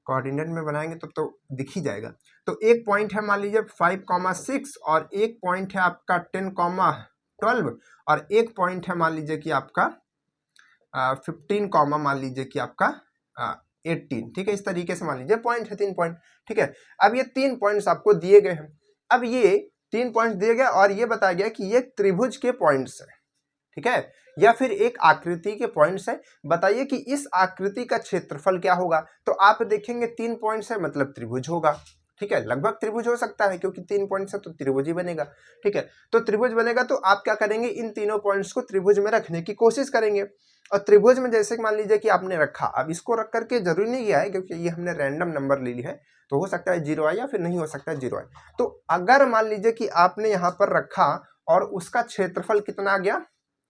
कोऑर्डिनेट में बनाएंगे तो दिख ही जाएगा। तो एक पॉइंट है मान लीजिए 5,6 और एक पॉइंट है आपका 10,12 और एक पॉइंट है मान लीजिए कि आपका 15, मान लीजिए कि आपका 18, ठीक है। इस तरीके से मान लीजिए पॉइंट है 3 पॉइंट, ठीक है। अब ये 3 पॉइंट्स आपको दिए गए हैं। अब ये 3 पॉइंट्स दिए गए और ये बताया गया कि ये त्रिभुज के पॉइंट्स है, ठीक है, या फिर एक आकृति के पॉइंट्स है। बताइए कि इस आकृति का क्षेत्रफल क्या होगा। तो आप देखेंगे 3 पॉइंट्स है मतलब त्रिभुज होगा, ठीक है, लगभग त्रिभुज हो सकता है क्योंकि 3 पॉइंट्स है तो त्रिभुज ही बनेगा, ठीक है। तो त्रिभुज बनेगा तो आप क्या करेंगे, इन तीनों पॉइंट्स को त्रिभुज में रखने की कोशिश करेंगे। और त्रिभुज में जैसे मान लीजिए कि आपने रखा, अब इसको रख करके जरूरी नहीं है क्योंकि ये हमने रैंडम नंबर ले ली है, तो हो सकता है 0 आए या फिर नहीं हो सकता है 0 आए। तो अगर मान लीजिए कि आपने यहाँ पर रखा और उसका क्षेत्रफल कितना आ गया,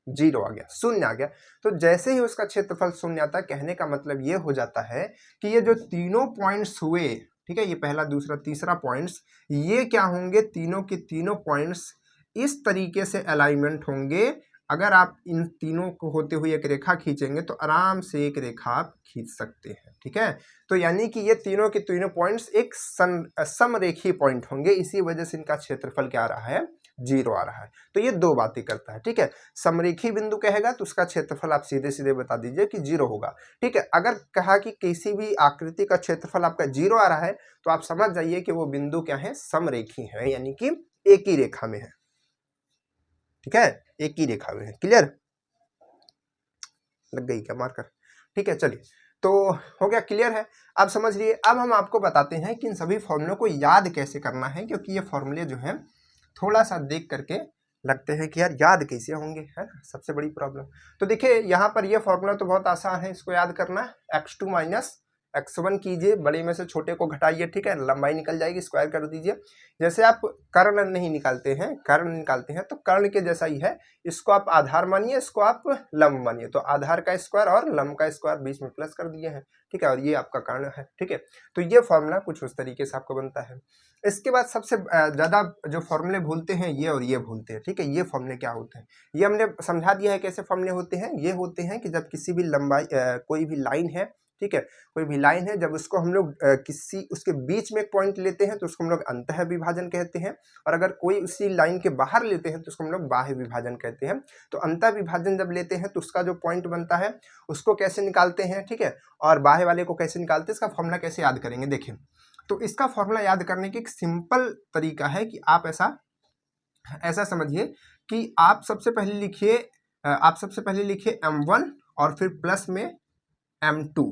जीरो आ गया, शून्य आ गया। तो जैसे ही उसका क्षेत्रफल शून्य आता है, कहने का मतलब ये हो जाता है कि ये जो तीनों पॉइंट्स हुए, ठीक है, ये पहला दूसरा तीसरा पॉइंट्स, ये क्या होंगे, तीनों के तीनों पॉइंट्स इस तरीके से अलाइनमेंट होंगे। अगर आप इन तीनों को होते हुए एक रेखा खींचेंगे तो आराम से एक रेखा आप खींच सकते हैं, ठीक है। तो यानी कि ये तीनों के तीनों पॉइंट्स एक समरेखीय पॉइंट होंगे, इसी वजह से इनका क्षेत्रफल क्या आ रहा है, जीरो आ रहा है। तो ये दो बातें करता है, ठीक है। समरेखीय बिंदु कहेगा तो उसका क्षेत्रफल आप सीधे सीधे बता दीजिए कि जीरो होगा, ठीक है। अगर कहा कि किसी भी आकृति का क्षेत्रफल आपका जीरो आ रहा है तो आप समझ जाइए कि वो बिंदु क्या है, समरेखीय है, यानी कि एक ही रेखा में है, ठीक है, एक ही रेखा में है। क्लियर, लग गई क्या मार्कर, ठीक है। चलिए, तो हो गया, क्लियर है, अब समझ लिए। अब हम आपको बताते हैं कि इन सभी फॉर्मूलों को याद कैसे करना है, क्योंकि ये फॉर्मूले जो है थोड़ा सा देख करके लगते हैं कि यार याद कैसे होंगे, है ना, सबसे बड़ी प्रॉब्लम। तो देखिए यहाँ पर ये फॉर्मूला तो बहुत आसान है, इसको याद करना। x2 माइनस x1 कीजिए, बड़े में से छोटे को घटाइए, ठीक है, लंबाई निकल जाएगी, स्क्वायर कर दीजिए। जैसे आप कर्ण नहीं निकालते हैं, कर्ण निकालते हैं तो कर्ण के जैसा ही है, इसको आप आधार मानिए, इसको आप लंब मानिए। तो आधार का स्क्वायर और लंब का स्क्वायर बीच में प्लस कर दिए हैं, ठीक है, और ये आपका कर्ण है, ठीक है। तो ये फॉर्मूला कुछ उस तरीके से आपको बनता है। इसके बाद सबसे ज्यादा जो फॉर्मूले भूलते हैं ये और ये भूलते हैं, ठीक है। ये फॉर्मूले क्या होते हैं, ये हमने समझा दिया है कैसे फॉर्मूले होते हैं। ये होते हैं कि जब किसी भी लंबाई कोई भी लाइन है, ठीक है, कोई भी लाइन है, जब उसको हम लोग किसी उसके बीच में एक पॉइंट लेते हैं तो उसको हम लोग अंतः विभाजन कहते हैं, और अगर कोई उसी लाइन के बाहर लेते हैं तो उसको हम लोग बाह्य विभाजन कहते हैं। तो अंतः विभाजन जब लेते हैं तो उसका जो पॉइंट बनता है उसको कैसे निकालते हैं, ठीक है, और बाह्य वाले को कैसे निकालते हैं, इसका फॉर्मूला कैसे याद करेंगे। देखिए, तो इसका फॉर्मूला याद करने की एक सिंपल तरीका है कि आप ऐसा समझिए कि आप सबसे पहले लिखिए m1 और फिर प्लस में m2,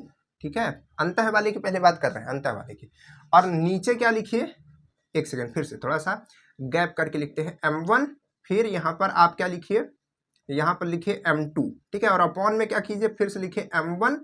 ठीक है। अंतः वाले की पहले बात कर रहे हैं, अंतः वाले की। और नीचे क्या लिखिए, एक सेकंड, फिर से थोड़ा सा गैप करके लिखते हैं, m1, फिर यहाँ पर आप क्या लिखिए, यहाँ पर लिखिए m2, ठीक है, और अपॉन में क्या कीजिए, फिर से लिखिए m1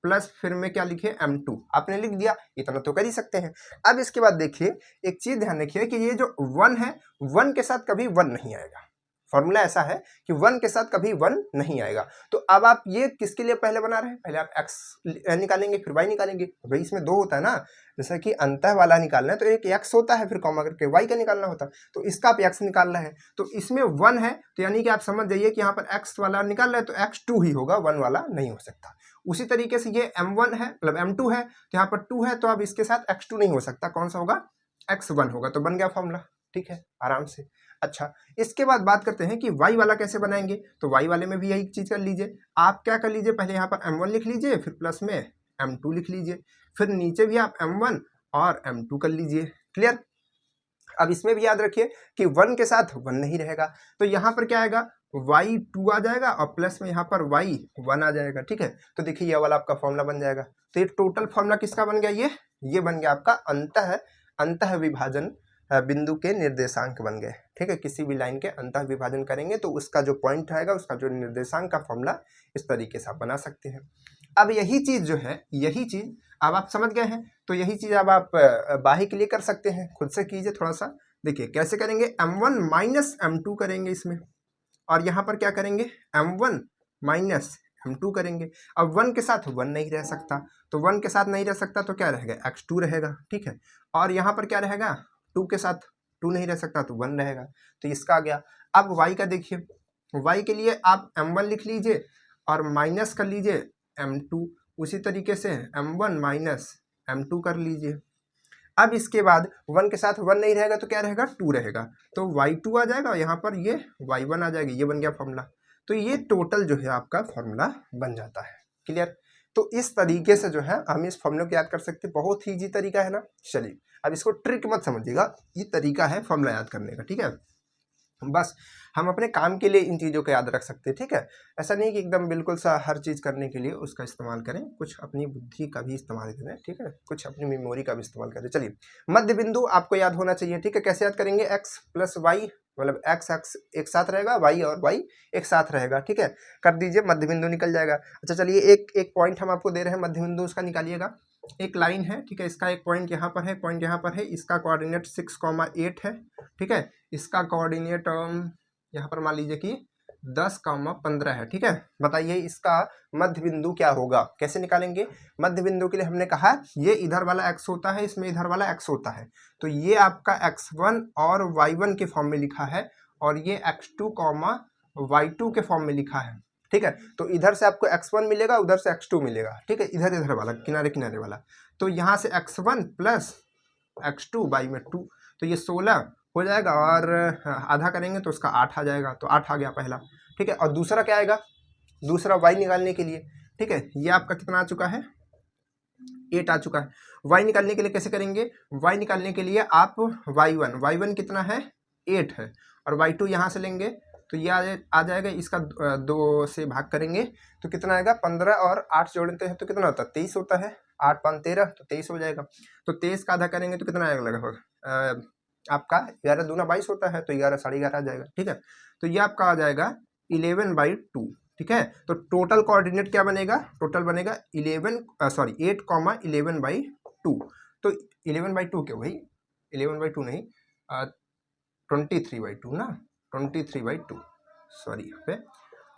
प्लस फिर में क्या लिखिए m2। आपने लिख दिया, इतना तो कर ही सकते हैं। अब इसके बाद देखिए, एक चीज ध्यान रखिए कि ये जो 1 है, 1 के साथ कभी 1 नहीं आएगा। फॉर्मूला ऐसा है कि 1 के साथ कभी 1 नहीं आएगा। तो अब आप ये किसके लिए पहले बना रहे हैं, पहले आप x निकालेंगे फिर y निकालेंगे। भाई इसमें दो होता है ना, जैसा कि अंतः वाला निकालना है तो एक x होता है, फिर कॉमा करके y का निकालना होता है, तो इसका आप x निकालना है। तो इसमें 1 है तो यानी कि आप समझ जाइए कि यहाँ पर x वाला निकाल रहे हैं तो x2 ही होगा, 1 वाला नहीं हो सकता। उसी तरीके से ये m1 है, मतलब m2 है तो यहाँ पर 2 है, तो अब इसके साथ x2 नहीं हो सकता, कौन सा होगा, x1 होगा। तो बन गया फॉर्मूला, ठीक है, आराम से। अच्छा, इसके बाद बात करते हैं कि y वाला कैसे बनाएंगे। तो y वाले में भी यही चीज कर लीजिए, आप क्या कर लीजिए, पहले यहाँ पर m1 लिख लीजिए, फिर प्लस में m2 लिख लीजिए, फिर नीचे भी आप m1 और m2 कर लीजिए। क्लियर, अब इसमें भी याद रखिए कि 1 के साथ 1 नहीं रहेगा, तो यहाँ पर क्या आएगा, y2 आ जाएगा और प्लस में यहाँ पर y1 आ जाएगा, ठीक है। तो देखिए ये वाला आपका फॉर्मूला बन जाएगा। तो ये टोटल फॉर्मूला किसका बन गया, ये बन गया आपका अंतः विभाजन बिंदु के निर्देशांक बन गए, ठीक है। किसी भी लाइन के अंतः विभाजन करेंगे तो उसका जो पॉइंट आएगा, उसका जो निर्देशांक का फॉर्मूला, इस तरीके से आप बना सकते हैं। अब यही चीज जो है, यही चीज अब आप समझ गए हैं, तो यही चीज अब आप बाही के लिए कर सकते हैं, खुद से कीजिए थोड़ा सा। देखिए कैसे करेंगे, m1 माइनस m2 करेंगे इसमें, और यहाँ पर क्या करेंगे, m1 माइनस m2 करेंगे। अब 1 के साथ 1 नहीं रह सकता, तो 1 के साथ नहीं रह सकता तो क्या रहेगा, x2 रहेगा, ठीक है। और यहाँ पर क्या रहेगा, 2 के साथ 2 नहीं रह सकता तो 1 रहेगा, तो इसका आ गया। अब y का देखिए, y के लिए आप m1 लिख लीजिए और माइनस कर लीजिए m2, उसी तरीके से m1 माइनस m2 कर लीजिए। अब इसके बाद 1 के साथ 1 नहीं रहेगा तो क्या रहेगा, 2 रहेगा, तो y2 आ जाएगा, यहाँ पर ये y1 आ जाएगी, ये बन गया फॉर्मूला। तो ये टोटल जो है आपका फॉर्मूला बन जाता है। क्लियर, तो इस तरीके से जो है हम इस फॉर्मूले को याद कर सकते हैं, बहुत ही इजी तरीका है ना। चलिए अब इसको ट्रिक मत समझिएगा, ये तरीका है फॉर्मूला याद करने का, ठीक है। बस हम अपने काम के लिए इन चीज़ों को याद रख सकते हैं, ठीक है। ऐसा नहीं कि एकदम बिल्कुल सा हर चीज़ करने के लिए उसका इस्तेमाल करें, कुछ अपनी बुद्धि का भी इस्तेमाल करें, ठीक है, कुछ अपनी मेमोरी का भी इस्तेमाल करें। चलिए, मध्य बिंदु आपको याद होना चाहिए, ठीक है। कैसे याद करेंगे, x प्लस वाई, मतलब x एक साथ रहेगा, y और y एक साथ रहेगा, ठीक है, कर दीजिए, मध्य बिंदु निकल जाएगा। अच्छा चलिए, एक पॉइंट हम आपको दे रहे हैं मध्य बिंदु, उसका निकालिएगा। एक लाइन है, ठीक है, इसका एक पॉइंट यहाँ पर है, पॉइंट यहाँ पर है, इसका कोऑर्डिनेट 6,8 है, ठीक है, इसका कोऑर्डिनेट यहाँ पर मान लीजिए कि 10,15 है। ठीक है, बताइए इसका मध्य बिंदु क्या होगा, कैसे निकालेंगे? मध्य बिंदु के लिए हमने कहा ये इधर वाला x होता है, इसमें इधर वाला x होता है, तो ये आपका x1 और y1 के फॉर्म में लिखा है और ये x2, y2 के फॉर्म में लिखा है। ठीक है, तो इधर से आपको x1 मिलेगा, उधर से x2 मिलेगा। ठीक है, इधर इधर वाला किनारे किनारे वाला, तो यहाँ से x1 प्लस x2 बाई में 2, तो ये 16 हो जाएगा और आधा करेंगे तो उसका 8 आ जाएगा, तो 8 आ गया पहला। ठीक है, और दूसरा क्या आएगा? दूसरा y निकालने के लिए, ठीक है, ये आपका कितना आ चुका है? 8 आ चुका है। y निकालने के लिए कैसे करेंगे? y निकालने के लिए आप y1 कितना है? 8 है, और y2 यहाँ से लेंगे तो ये आ जाएगा, इसका 2 से भाग करेंगे तो कितना आएगा? 15 और 8 जोड़ते हैं तो कितना होता है? 23 होता है। 8 5 13, तो 23 हो जाएगा। तो 23 का आधा करेंगे तो कितना आएगा लगभग? आपका 11 दूना 22 होता है, तो 11 साढ़े 11 आ जाएगा। ठीक है, तो ये आपका आ जाएगा 11/2। ठीक है, तो टोटल कोऑर्डिनेट क्या बनेगा? टोटल बनेगा 8,11/2। तो 11/2 क्यों भाई? 11/2 नहीं, 23/2 ना, 23/2, सॉरी यहाँ पे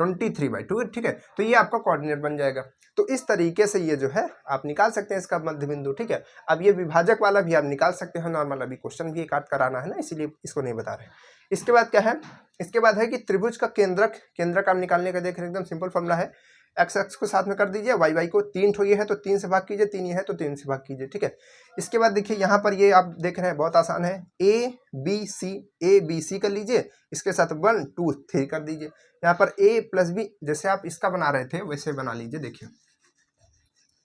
23/2। ठीक है, तो ये आपका कोऑर्डिनेट बन जाएगा। तो इस तरीके से ये जो है आप निकाल सकते हैं इसका मध्य बिंदु। ठीक है, अब ये विभाजक वाला भी आप निकाल सकते हैं नॉर्मल, अभी क्वेश्चन भी एक आध कराना है ना, इसीलिए इसको नहीं बता रहे। इसके बाद क्या है? इसके बाद है कि त्रिभुज का केंद्रक आप निकालने का देख रहे हैं, एकदम सिंपल फॉर्मूला है। x को साथ में कर दीजिए, y को 3 ठो ये है तो 3 से भाग कीजिए, 3 ये है तो 3 से भाग कीजिए। ठीक है, इसके बाद देखिए यहाँ पर ये आप देख रहे हैं बहुत आसान है, ए बी सी कर लीजिए, इसके साथ 1 2 3 कर दीजिए। यहाँ पर a प्लस बी, जैसे आप इसका बना रहे थे वैसे बना लीजिए। देखिए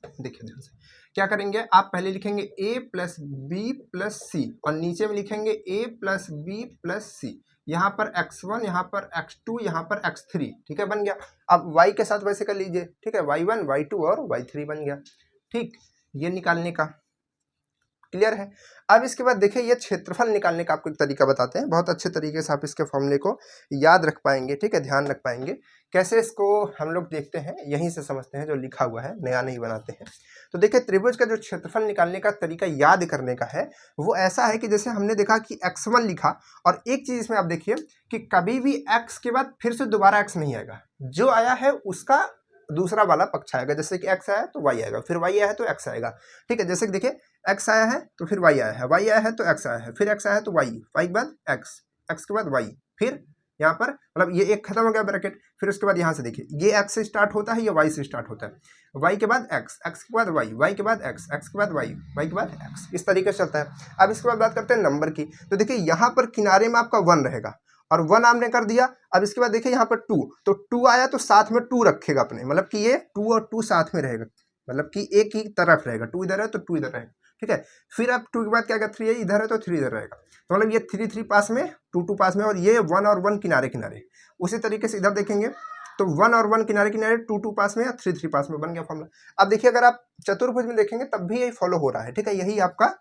ध्यान से क्या करेंगे, आप पहले लिखेंगे a प्लस बी प्लस सी और नीचे में लिखेंगे a प्लस बी प्लस सी। यहाँ पर x1, यहाँ पर x2, यहाँ पर x3। ठीक है, बन गया। अब y के साथ वैसे कर लीजिए। ठीक है, y1 y2 और y3 बन गया। ठीक, ये निकालने का क्लियर है। अब इसके बाद देखिए ये क्षेत्रफल निकालने का आपको एक तरीका बताते हैं, बहुत अच्छे तरीके से आप इसके फॉर्मूले को याद रख पाएंगे। ठीक है, ध्यान रख पाएंगे। कैसे इसको हम लोग देखते हैं, यहीं से समझते हैं, जो लिखा हुआ है नया नहीं बनाते हैं। तो देखिए त्रिभुज का जो क्षेत्रफल निकालने का तरीका याद करने का है वो ऐसा है कि जैसे हमने देखा कि x1 लिखा, और एक चीज इसमें आप देखिए कि कभी भी x के बाद फिर से दोबारा x नहीं आएगा, जो आया है उसका दूसरा वाला पक्ष आएगा। जैसे कि x आया है तो y आएगा, फिर y आया है तो x आएगा। ठीक है, जैसे कि देखिए x आया है तो फिर y आया है, y आया है तो x आया है, फिर x आया है तो y के बाद x के बाद y, फिर यहाँ पर मतलब ये एक खत्म हो गया ब्रैकेट। फिर उसके बाद यहाँ से देखिए ये x से स्टार्ट होता है, ये y से स्टार्ट होता है, y के बाद x के बाद y के बाद x के बाद y के बाद x, इस तरीके से चलता है। अब इसके बाद बात करते हैं नंबर की। तो देखिए यहाँ पर किनारे में आपका 1 रहेगा और 1 आपने कर दिया। अब इसके बाद देखिए यहाँ पर 2, तो 2 आया तो साथ में 2 रखेगा अपने, मतलब कि ये 2 और 2 साथ में रहेगा, मतलब कि एक ही तरफ रहेगा। 2 इधर है तो 2 इधर रहेगा। ठीक है, फिर अब 2 के बाद क्या 3 है इधर है तो 3 इधर रहेगा, तो मतलब ये 3 3 पास में, 2 2 पास में, और ये 1 और 1 किनारे किनारे। उसी तरीके से इधर देखेंगे तो 1 और 1 किनारे किनारे, 2 2 पास में या 3 3 पास में, बन गया फॉर्मूला। अब देखिए अगर आप चतुर्भुज में देखेंगे तब भी यही फॉलो हो रहा है। ठीक है, यही आपका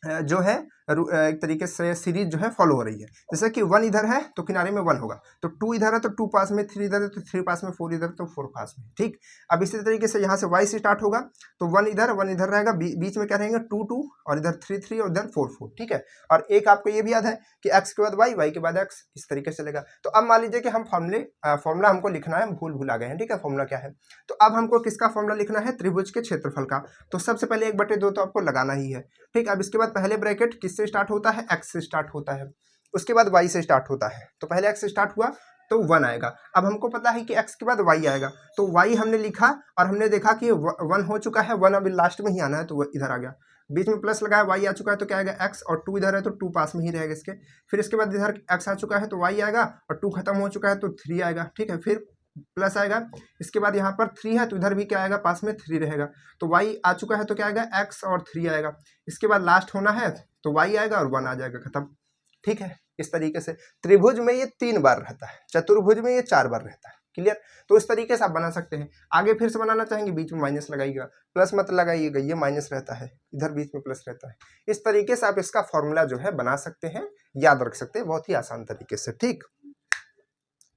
जो है एक तरीके से सीरीज जो है फॉलो हो रही है। जैसे कि 1 इधर है तो किनारे में 1 होगा, तो 2 इधर है तो 2 पास में, 3 इधर है तो 3 पास में, 4 इधर तो 4 पास में। ठीक, अब इसी तरीके से यहाँ से y से स्टार्ट होगा तो 1 इधर रहेगा, बीच में क्या रहेंगे 2 2, और इधर 3 3 और इधर 4 4। ठीक है, और एक आपको ये भी याद है कि x के बाद y के बाद x, इस तरीके से चलेगा। तो अब मान लीजिए कि हम फॉर्मूला हमको लिखना है, हम भूल आ गए हैं। ठीक है, फॉर्मूला क्या है, तो अब हमको किसका फॉर्मूला लिखना है? त्रिभुज के क्षेत्रफल का। तो सबसे पहले 1/2 तो आपको लगाना ही है। ठीक, अब इसके बाद पहले ब्रैकेट किससे स्टार्ट होता है? x से स्टार्ट होता है, उसके बाद y से स्टार्ट होता है। तो पहले x से स्टार्ट हुआ तो 1 आएगा। अब हमको पता है कि x के बाद y आएगा, तो y हमने लिखा और हमने देखा कि 1 हो चुका है, 1 अभी लास्ट में ही आना है तो वो इधर आ गया, बीच में प्लस लगाया, y आ चुका है तो क्या आएगा x, और 2 इधर है तो 2 पास में ही रहेगा इसके। फिर इसके बाद इधर x आ चुका है तो y आएगा, और 2 खत्म हो चुका है तो 3 आएगा। ठीक है, फिर प्लस आएगा, इसके बाद यहाँ पर 3 है तो इधर भी क्या आएगा? पास में 3 रहेगा, तो y आ चुका है तो क्या आएगा? x और 3 आएगा। इसके बाद लास्ट होना है तो y आएगा और 1 आ जाएगा, खत्म। ठीक है, इस तरीके से त्रिभुज में ये 3 बार रहता है, चतुर्भुज में ये 4 बार रहता है। क्लियर, तो इस तरीके से आप बना सकते हैं। आगे फिर से बनाना चाहेंगे, बीच में माइनस लगाइएगा, प्लस मत लगाइएगा, ये माइनस रहता है, इधर बीच में प्लस रहता है। इस तरीके से आप इसका फॉर्मूला जो है बना सकते हैं, याद रख सकते हैं बहुत ही आसान तरीके से। ठीक,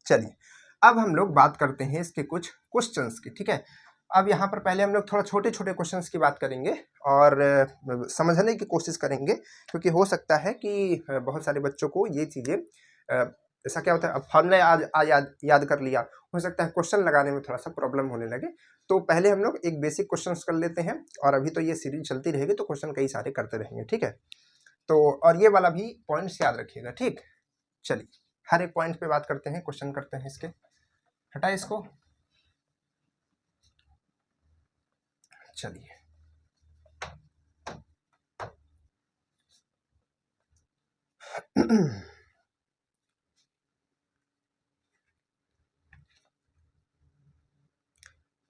चलिए अब हम लोग बात करते हैं इसके कुछ क्वेश्चंस की। ठीक है, अब यहाँ पर पहले हम लोग थोड़ा छोटे छोटे क्वेश्चंस की बात करेंगे और समझने की कोशिश करेंगे, क्योंकि हो सकता है कि बहुत सारे बच्चों को ये चीज़ें ऐसा क्या होता है, अब फॉर्मूला याद कर लिया, हो सकता है क्वेश्चन लगाने में थोड़ा सा प्रॉब्लम होने लगे, तो पहले हम लोग एक बेसिक क्वेश्चन कर लेते हैं, और अभी तो ये सीरीज चलती रहेगी तो क्वेश्चन कई सारे करते रहेंगे, ठीक है। तो और ये वाला भी पॉइंट्स याद रखिएगा, ठीक। चलिए हर एक पॉइंट पे बात करते हैं, क्वेश्चन करते हैं इसके। हटा इसको, चलिए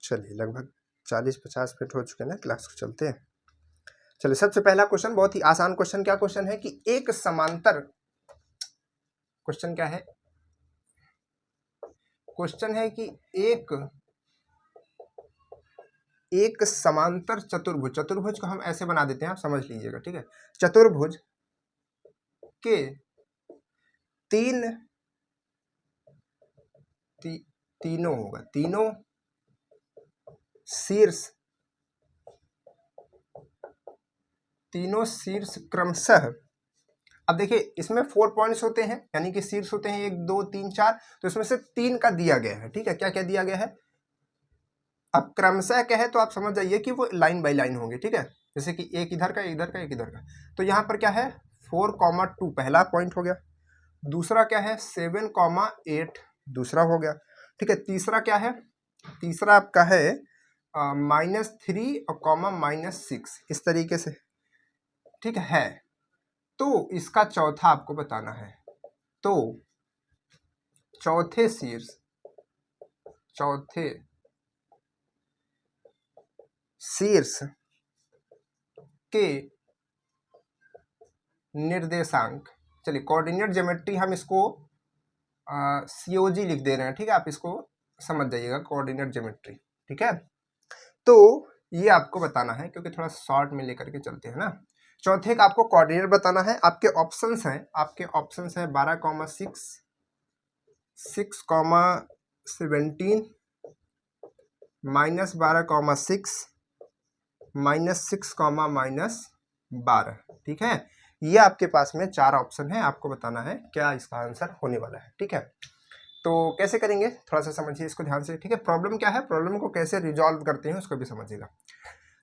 चलिए लगभग 40-50 मिनट हो चुके हैं ना, क्लास को चलते हैं। चलिए सबसे पहला क्वेश्चन बहुत ही आसान क्वेश्चन, क्या क्वेश्चन है कि एक समांतर, क्वेश्चन क्या है, क्वेश्चन है कि एक समांतर चतुर्भुज, चतुर्भुज को हम ऐसे बना देते हैं, आप समझ लीजिएगा, ठीक है। चतुर्भुज के तीनों होगा, तीनों शीर्ष क्रमशः, अब देखिए इसमें 4 पॉइंट्स होते हैं, यानी कि शीर्ष होते हैं 1 2 3 4, तो इसमें से 3 का दिया गया है, ठीक है। क्या क्या दिया गया है, अब क्रमशः कहे तो आप समझ जाइए कि वो लाइन बाय लाइन होंगे, ठीक है। जैसे कि एक इधर का, इधर का, एक इधर का, तो यहाँ पर क्या है 4,2 पहला पॉइंट हो गया, दूसरा क्या है 7,8 दूसरा हो गया, ठीक है। तीसरा क्या है, तीसरा आपका है -3 और -6 इस तरीके से, ठीक है। तो इसका चौथा आपको बताना है, तो चौथे शीर्ष के निर्देशांक, चलिए कोऑर्डिनेट ज्योमेट्री हम इसको COG लिख दे रहे हैं, ठीक है। आप इसको समझ जाइएगा, कोऑर्डिनेट ज्योमेट्री, ठीक है। तो ये आपको बताना है, क्योंकि थोड़ा शॉर्ट में लेकर के चलते हैं ना। चौथे का आपको कोऑर्डिनेट बताना है, आपके ऑप्शंस हैं 12,6, 6,17, -12,6, -6, ठीक है। ये आपके पास में 4 ऑप्शन है, आपको बताना है क्या इसका आंसर होने वाला है, ठीक है। तो कैसे करेंगे थोड़ा सा समझिए इसको ध्यान से, ठीक है। प्रॉब्लम क्या है, प्रॉब्लम को कैसे रिजॉल्व करते हैं उसको भी समझिएगा।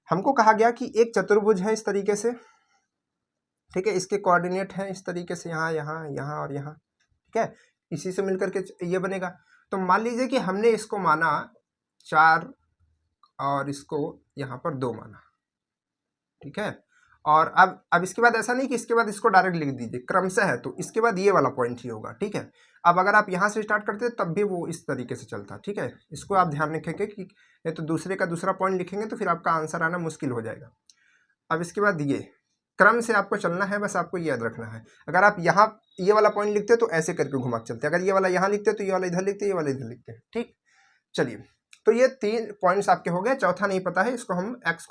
हमको कहा गया कि एक चतुर्भुज है इस तरीके से, ठीक है, इसके कोऑर्डिनेट हैं इस तरीके से, यहाँ यहाँ यहाँ और यहाँ, ठीक है। इसी से मिलकर के ये बनेगा। तो मान लीजिए कि हमने इसको माना 4 और इसको यहाँ पर 2 माना, ठीक है। और अब इसके बाद ऐसा नहीं कि इसके बाद इसको डायरेक्ट लिख दीजिए, क्रमशः है तो इसके बाद ये वाला पॉइंट ही होगा, ठीक है। अब अगर आप यहाँ से स्टार्ट करते तब भी वो इस तरीके से चलता, ठीक है। इसको आप ध्यान रखेंगे कि नहीं तो दूसरे का दूसरा पॉइंट लिखेंगे तो फिर आपका आंसर आना मुश्किल हो जाएगा। अब इसके बाद ये क्रम से आपको चलना है, बस आपको याद रखना है। अगर आप यहाँ ये वाला पॉइंट लिखते तो ऐसे करके घुमा चलते, अगर ये वाला यहाँ लिखते तो ये वाला इधर लिखते, ये वाला इधर लिखते, ठीक। चलिए तो ये 3 पॉइंट्स आपके हो गए, चौथा नहीं पता है, इसको हम x,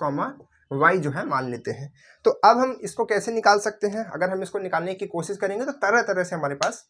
y जो है मान लेते हैं। तो अब हम इसको कैसे निकाल सकते हैं, अगर हम इसको निकालने की कोशिश करेंगे तो तरह तरह से हमारे पास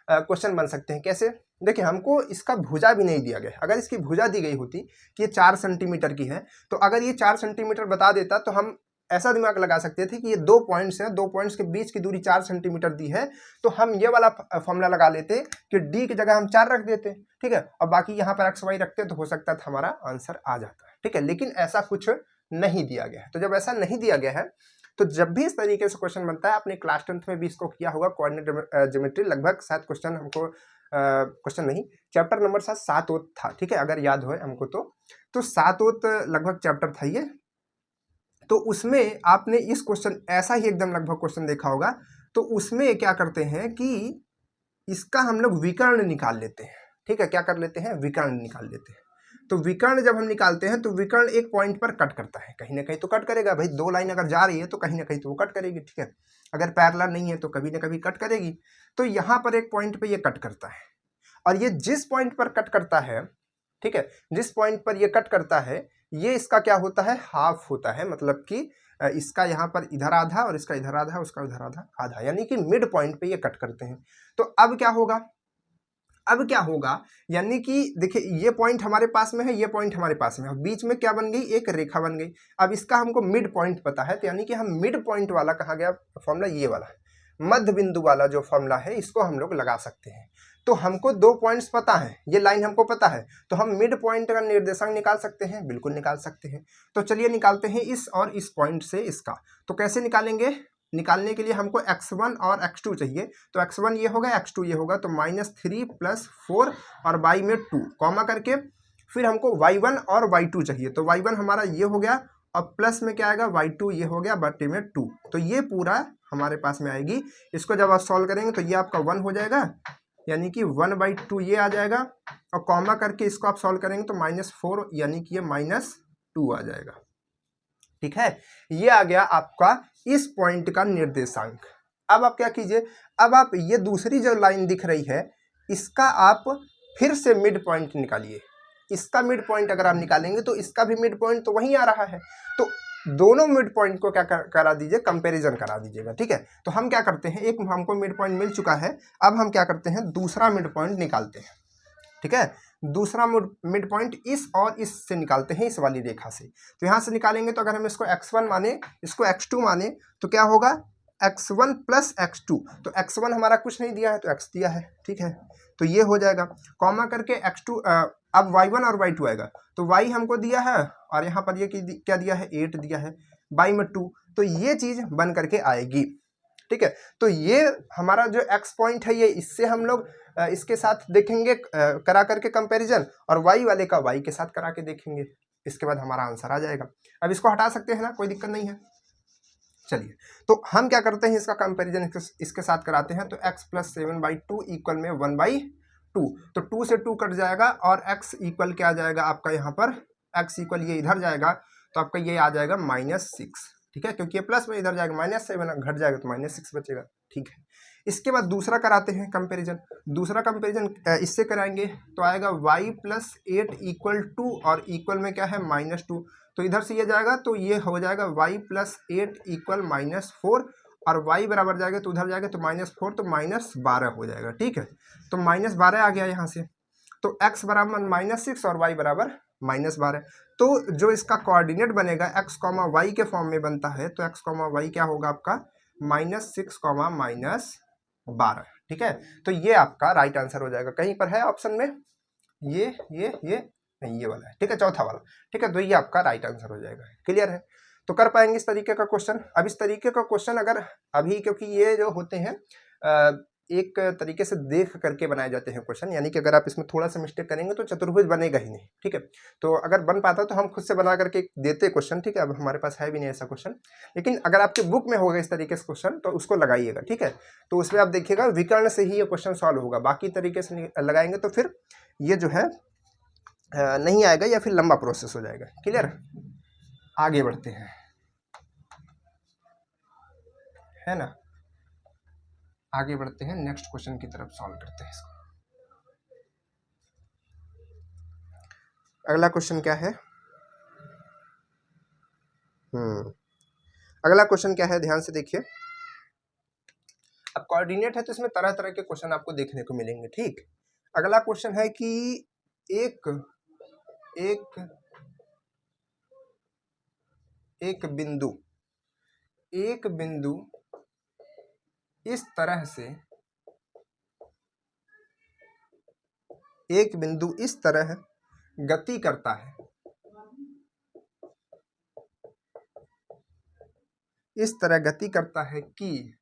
क्वेश्चन बन सकते हैं। कैसे, देखिए हमको इसका भुजा भी नहीं दिया गया, अगर इसकी भुजा दी गई होती कि ये 4 सेंटीमीटर की है, तो अगर ये 4 सेंटीमीटर बता देता तो हम ऐसा दिमाग लगा सकते थे कि ये 2 पॉइंट्स हैं, 2 पॉइंट्स के बीच की दूरी 4 सेंटीमीटर दी है, तो हम ये वाला फॉर्मूला लगा लेते कि डी की जगह हम 4 रख देते, ठीक है, और बाकी यहाँ पर x y रखते तो हो सकता था हमारा आंसर आ जाता है, ठीक है। लेकिन ऐसा कुछ नहीं दिया गया है। तो जब ऐसा नहीं दिया गया है तो जब भी इस तरीके से क्वेश्चन बनता है, आपने क्लास 10th में भी इसको किया होगा, कोऑर्डिनेट ज्योमेट्री, लगभग शायद क्वेश्चन हमको क्वेश्चन नहीं, चैप्टर नंबर 7 था, ठीक है, अगर याद हो हमको तो 7 लगभग चैप्टर था ये। तो उसमें आपने इस क्वेश्चन ऐसा ही एकदम लगभग क्वेश्चन देखा होगा। तो उसमें क्या करते हैं कि इसका हम लोग विकर्ण निकाल लेते हैं, ठीक है। क्या कर लेते हैं, विकर्ण निकाल लेते हैं। तो विकर्ण जब हम निकालते हैं तो विकर्ण एक पॉइंट पर कट करता है, कहीं ना कहीं तो कट करेगा भाई, 2 लाइन अगर जा रही है तो कहीं ना कहीं तो वो कट करेगी, ठीक है। अगर पैरेलल नहीं है तो कभी ना कभी कट करेगी। तो यहाँ पर एक पॉइंट पे ये कट करता है, और ये जिस पॉइंट पर कट करता है, ठीक है, जिस पॉइंट पर ये कट करता है, ये इसका क्या होता है, हाफ होता है, मतलब कि इसका यहाँ पर इधर आधा और इसका इधर आधा, उसका उधर आधा, यानी कि मिड पॉइंट पे ये कट करते हैं। तो अब क्या होगा, यानी कि देखिए ये पॉइंट हमारे पास में है, ये पॉइंट हमारे पास में है, बीच में क्या बन गई, एक रेखा बन गई। अब इसका हमको मिड पॉइंट पता है, तो यानी कि हम मिड पॉइंट वाला कहा गया फॉर्मूला ये वाला है, मध्य बिंदु वाला जो फॉर्मूला है, इसको हम लोग लगा सकते हैं। तो हमको 2 पॉइंट्स पता है, ये लाइन हमको पता है, तो हम मिड पॉइंट का निर्देशांक निकाल सकते हैं, बिल्कुल निकाल सकते हैं। तो चलिए निकालते हैं इस और इस पॉइंट से इसका। तो कैसे निकालेंगे? निकालने के लिए हमको x1 और x2 चाहिए, तो x1 ये होगा, x2 ये होगा, तो -3 + 4 और y में 2 कॉमा करके फिर हमको y1 और y2 चाहिए, तो y1 हमारा ये हो गया और प्लस में क्या आएगा y2 ये हो गया बटे में 2, तो ये पूरा हमारे पास में आएगी। इसको जब आप सॉल्व करेंगे तो ये आपका 1 हो जाएगा, यानी कि 1/2 ये आ जाएगा, और कॉमा करके इसको आप सॉल्व करेंगे तो -4 यानी कि ये -2 आ जाएगा। ठीक है, ये आ गया आपका इस पॉइंट का निर्देशांक। अब आप क्या कीजिए, अब आप ये दूसरी जो लाइन दिख रही है इसका आप फिर से मिड पॉइंट निकालिए। इसका मिड पॉइंट अगर आप निकालेंगे तो इसका भी मिड पॉइंट तो वहीं आ रहा है, तो दोनों मिड पॉइंट को क्या करा दीजिए, कंपैरिजन करा दीजिएगा। ठीक है, तो हम क्या करते हैं, एक हमको मिड पॉइंट मिल चुका है, अब हम क्या करते हैं, दूसरा मिड पॉइंट निकालते हैं। ठीक है, दूसरा मिड पॉइंट इस और इस से निकालते हैं, इस वाली रेखा से। तो यहाँ से निकालेंगे तो अगर हम इसको x1 माने, इसको x2 माने, तो क्या होगा x1 + x2, तो x1 हमारा कुछ नहीं दिया है तो x दिया है। ठीक है, तो ये हो जाएगा, कॉमा करके x2 अब y1 और y2 आएगा, तो y हमको दिया है और यहाँ पर ये क्या दिया है, 8 दिया है, y में 2, तो ये चीज़ बन करके आएगी। ठीक है, तो ये हमारा जो x पॉइंट है ये इससे हम लोग इसके साथ देखेंगे करा करके कंपैरिजन, और y वाले का y के साथ करा के देखेंगे, इसके बाद हमारा आंसर आ जाएगा। अब इसको हटा सकते हैं ना, कोई दिक्कत नहीं है। चलिए, तो हम क्या करते हैं, इसका कंपैरिजन इसके साथ कराते हैं, तो x + 7/2 इक्वल में 1/2, तो 2 से 2 कट जाएगा और x इक्वल क्या आ जाएगा आपका, यहाँ पर x इक्वल ये इधर जाएगा तो आपका ये आ जाएगा -6। ठीक है, क्योंकि ये प्लस में इधर जाएगा, -7 घट जाएगा तो -6 बचेगा। ठीक है, इसके बाद दूसरा कराते हैं कंपैरिजन। दूसरा कंपैरिजन इससे कराएंगे तो आएगा y + 8 = 2 और इक्वल में क्या है, -2, तो इधर से ये जाएगा तो ये हो जाएगा y + 8 = -4, और y बराबर जाएगा तो उधर जाएगा तो -4, तो -12 हो जाएगा। ठीक है, तो -12 आ गया यहाँ से, तो x बराबर -6 और y बराबर -12, तो जो इसका कोऑर्डिनेट बनेगा x, y के फॉर्म में बनता है, तो x, y क्या होगा आपका -6, -12। ठीक है, तो ये आपका राइट आंसर हो जाएगा। कहीं पर है ऑप्शन में ये नहीं, ये वाला है। ठीक है, चौथा वाला। ठीक है, तो ये आपका राइट आंसर हो जाएगा। क्लियर है, तो कर पाएंगे इस तरीके का क्वेश्चन। अब इस तरीके का क्वेश्चन अगर अभी, क्योंकि ये जो होते हैं एक तरीके से देख करके बनाए जाते हैं क्वेश्चन, यानी कि अगर आप इसमें थोड़ा सा मिस्टेक करेंगे तो चतुर्भुज बनेगा ही नहीं। ठीक है, तो अगर बन पाता तो हम खुद से बना करके देते क्वेश्चन। ठीक है, अब हमारे पास है भी नहीं ऐसा क्वेश्चन, लेकिन अगर आपके बुक में होगा इस तरीके से क्वेश्चन तो उसको लगाइएगा। ठीक है, तो उसमें आप देखिएगा विकर्ण से ही ये क्वेश्चन सॉल्व होगा, बाकी तरीके से लगाएंगे तो फिर ये जो है नहीं आएगा या फिर लंबा प्रोसेस हो जाएगा। क्लियर, आगे बढ़ते हैं, है ना, आगे बढ़ते हैं, नेक्स्ट क्वेश्चन की तरफ सॉल्व करते हैं इसको। अगला क्वेश्चन क्या है, अगला क्वेश्चन क्या है, ध्यान से देखिए। अब कोऑर्डिनेट है तो इसमें तरह तरह के क्वेश्चन आपको देखने को मिलेंगे। ठीक, अगला क्वेश्चन है कि एक बिंदु इस तरह से, एक बिंदु इस तरह गति करता है, इस तरह गति करता है कि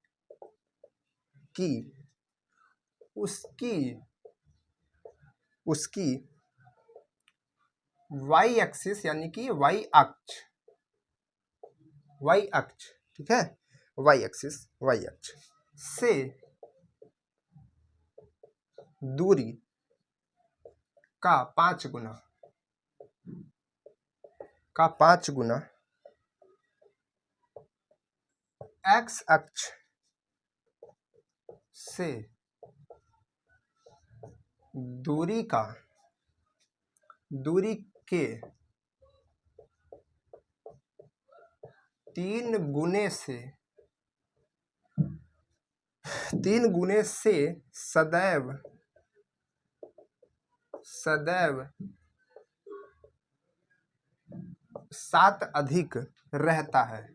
उसकी y एक्सिस यानी कि y अक्ष, ठीक है, y एक्सिस, y अक्ष से दूरी का 5 गुना x अक्ष से दूरी के 3 गुने से सदैव 7 अधिक रहता है,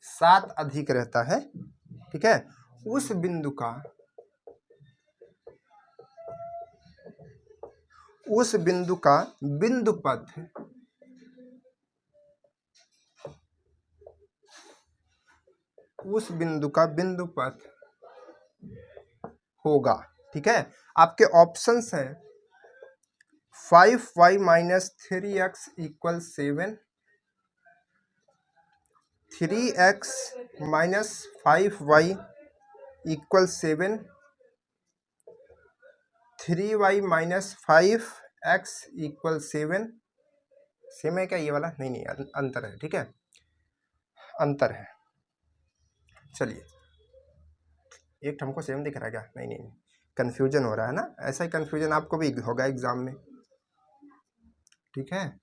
7 अधिक रहता है। ठीक है, उस बिंदु का उस बिंदु का बिंदु पथ उस बिंदु का बिंदु पथ होगा। ठीक है, आपके ऑप्शंस हैं 5y minus 3x equal 7, 3x minus 5y equal 7, 3y minus 5x equal 7। Same है क्या ये वाला? नहीं नहीं, अंतर है। ठीक है, अंतर है। चलिए, एक हमको सेम दिख रहा है क्या? नहीं नहीं, कंफ्यूजन हो रहा है ना, ऐसा ही कंफ्यूजन आपको भी होगा एग्जाम में। ठीक है,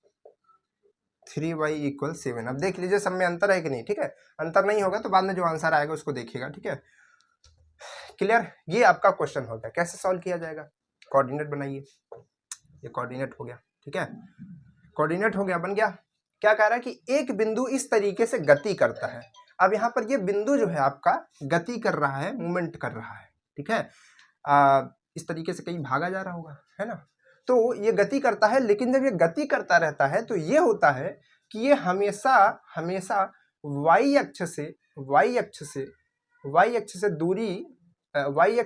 3y इक्वल 7। अब देख लीजिए सब में अंतर है कि नहीं। ठीक है, अंतर नहीं होगा तो बाद में जो आंसर आएगा उसको देखिएगा। ठीक है, क्लियर? ये आपका क्वेश्चन होता है, कैसे सॉल्व किया जाएगा? कोऑर्डिनेट बनाइए। ये कोऑर्डिनेट हो गया। ठीक है, कोऑर्डिनेट हो गया, बन गया। क्या कह रहा है कि एक बिंदु इस तरीके से गति करता है। अब यहाँ पर ये बिंदु जो है आपका गति कर रहा है, मूवमेंट कर रहा है। ठीक है, इस तरीके से कहीं भागा जा रहा होगा, है ना। तो ये गति करता है, लेकिन जब ये गति करता रहता है तो ये होता है कि ये हमेशा हमेशा y अक्ष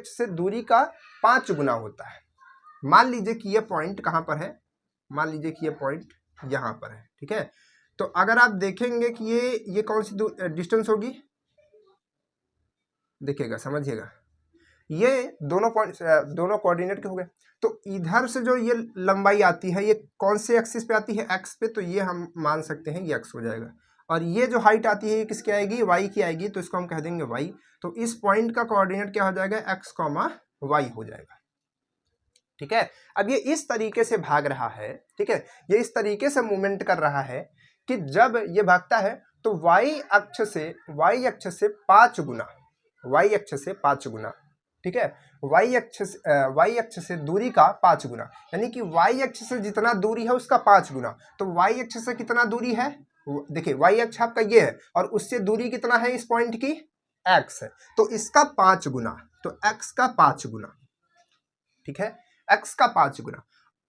से दूरी का 5 गुना होता है। मान लीजिए कि ये पॉइंट कहाँ पर है, मान लीजिए कि ये पॉइंट यहाँ पर है। ठीक है, तो अगर आप देखेंगे कि ये कौन सी डिस्टेंस होगी, देखिएगा, समझिएगा, ये दोनों पॉइंट दोनों कोऑर्डिनेट के हो गए। तो इधर से जो ये लंबाई आती है, ये कौन से एक्सिस पे आती है? एक्स पे। तो ये हम मान सकते हैं ये एक्स हो जाएगा। और ये जो हाइट आती है ये किसकी आएगी? वाई की आएगी। तो इसको हम कह देंगे वाई। तो इस पॉइंट का कोऑर्डिनेट क्या हो जाएगा? एक्स कॉमा वाई हो जाएगा। ठीक है, अब ये इस तरीके से भाग रहा है। ठीक है, ये इस तरीके से मूवमेंट कर रहा है कि जब ये भागता है तो वाई अक्ष से 5 गुना, वाई अक्ष से 5 गुना। ठीक है, वाई अक्ष से दूरी का 5 गुना, यानी कि वाई अक्ष से जितना दूरी है उसका 5 गुना। तो वाई अक्ष से कितना दूरी है? देखिए, वाई अक्ष आपका ये है और उससे दूरी कितना है इस पॉइंट की? एक्स है। तो इसका 5 गुना, तो एक्स का 5 गुना। ठीक है, एक्स का 5 गुना।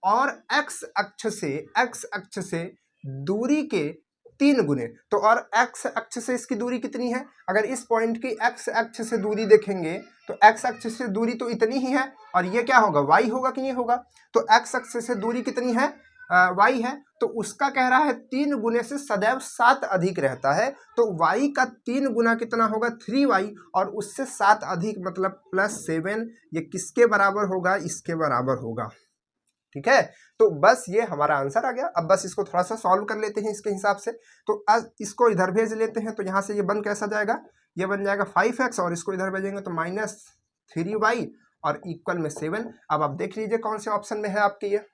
और एक्स अक्ष से दूरी के 3 गुने। तो और एक्स अक्ष से इसकी दूरी कितनी है? अगर इस पॉइंट की एक्स अक्ष से दूरी देखेंगे तो एक्स अक्ष से दूरी तो इतनी ही है, और ये क्या होगा? वाई होगा कि नहीं होगा? तो एक्स अक्ष से दूरी कितनी है? वाई है। तो उसका कह रहा है 3 गुने से सदैव 7 अधिक रहता है। तो वाई का 3 गुना कितना होगा? 3y, और उससे 7 अधिक मतलब +7। ये किसके बराबर होगा? इसके बराबर होगा। ठीक है, तो बस ये हमारा आंसर आ गया। अब बस इसको थोड़ा सा सॉल्व कर लेते हैं इसके हिसाब से। तो आज इसको इधर भेज लेते हैं। तो यहाँ से ये बन कैसा जाएगा? ये बन जाएगा 5x, और इसको इधर भेजेंगे तो -3y और इक्वल में 7। अब आप देख लीजिए कौन से ऑप्शन में है आपके ये।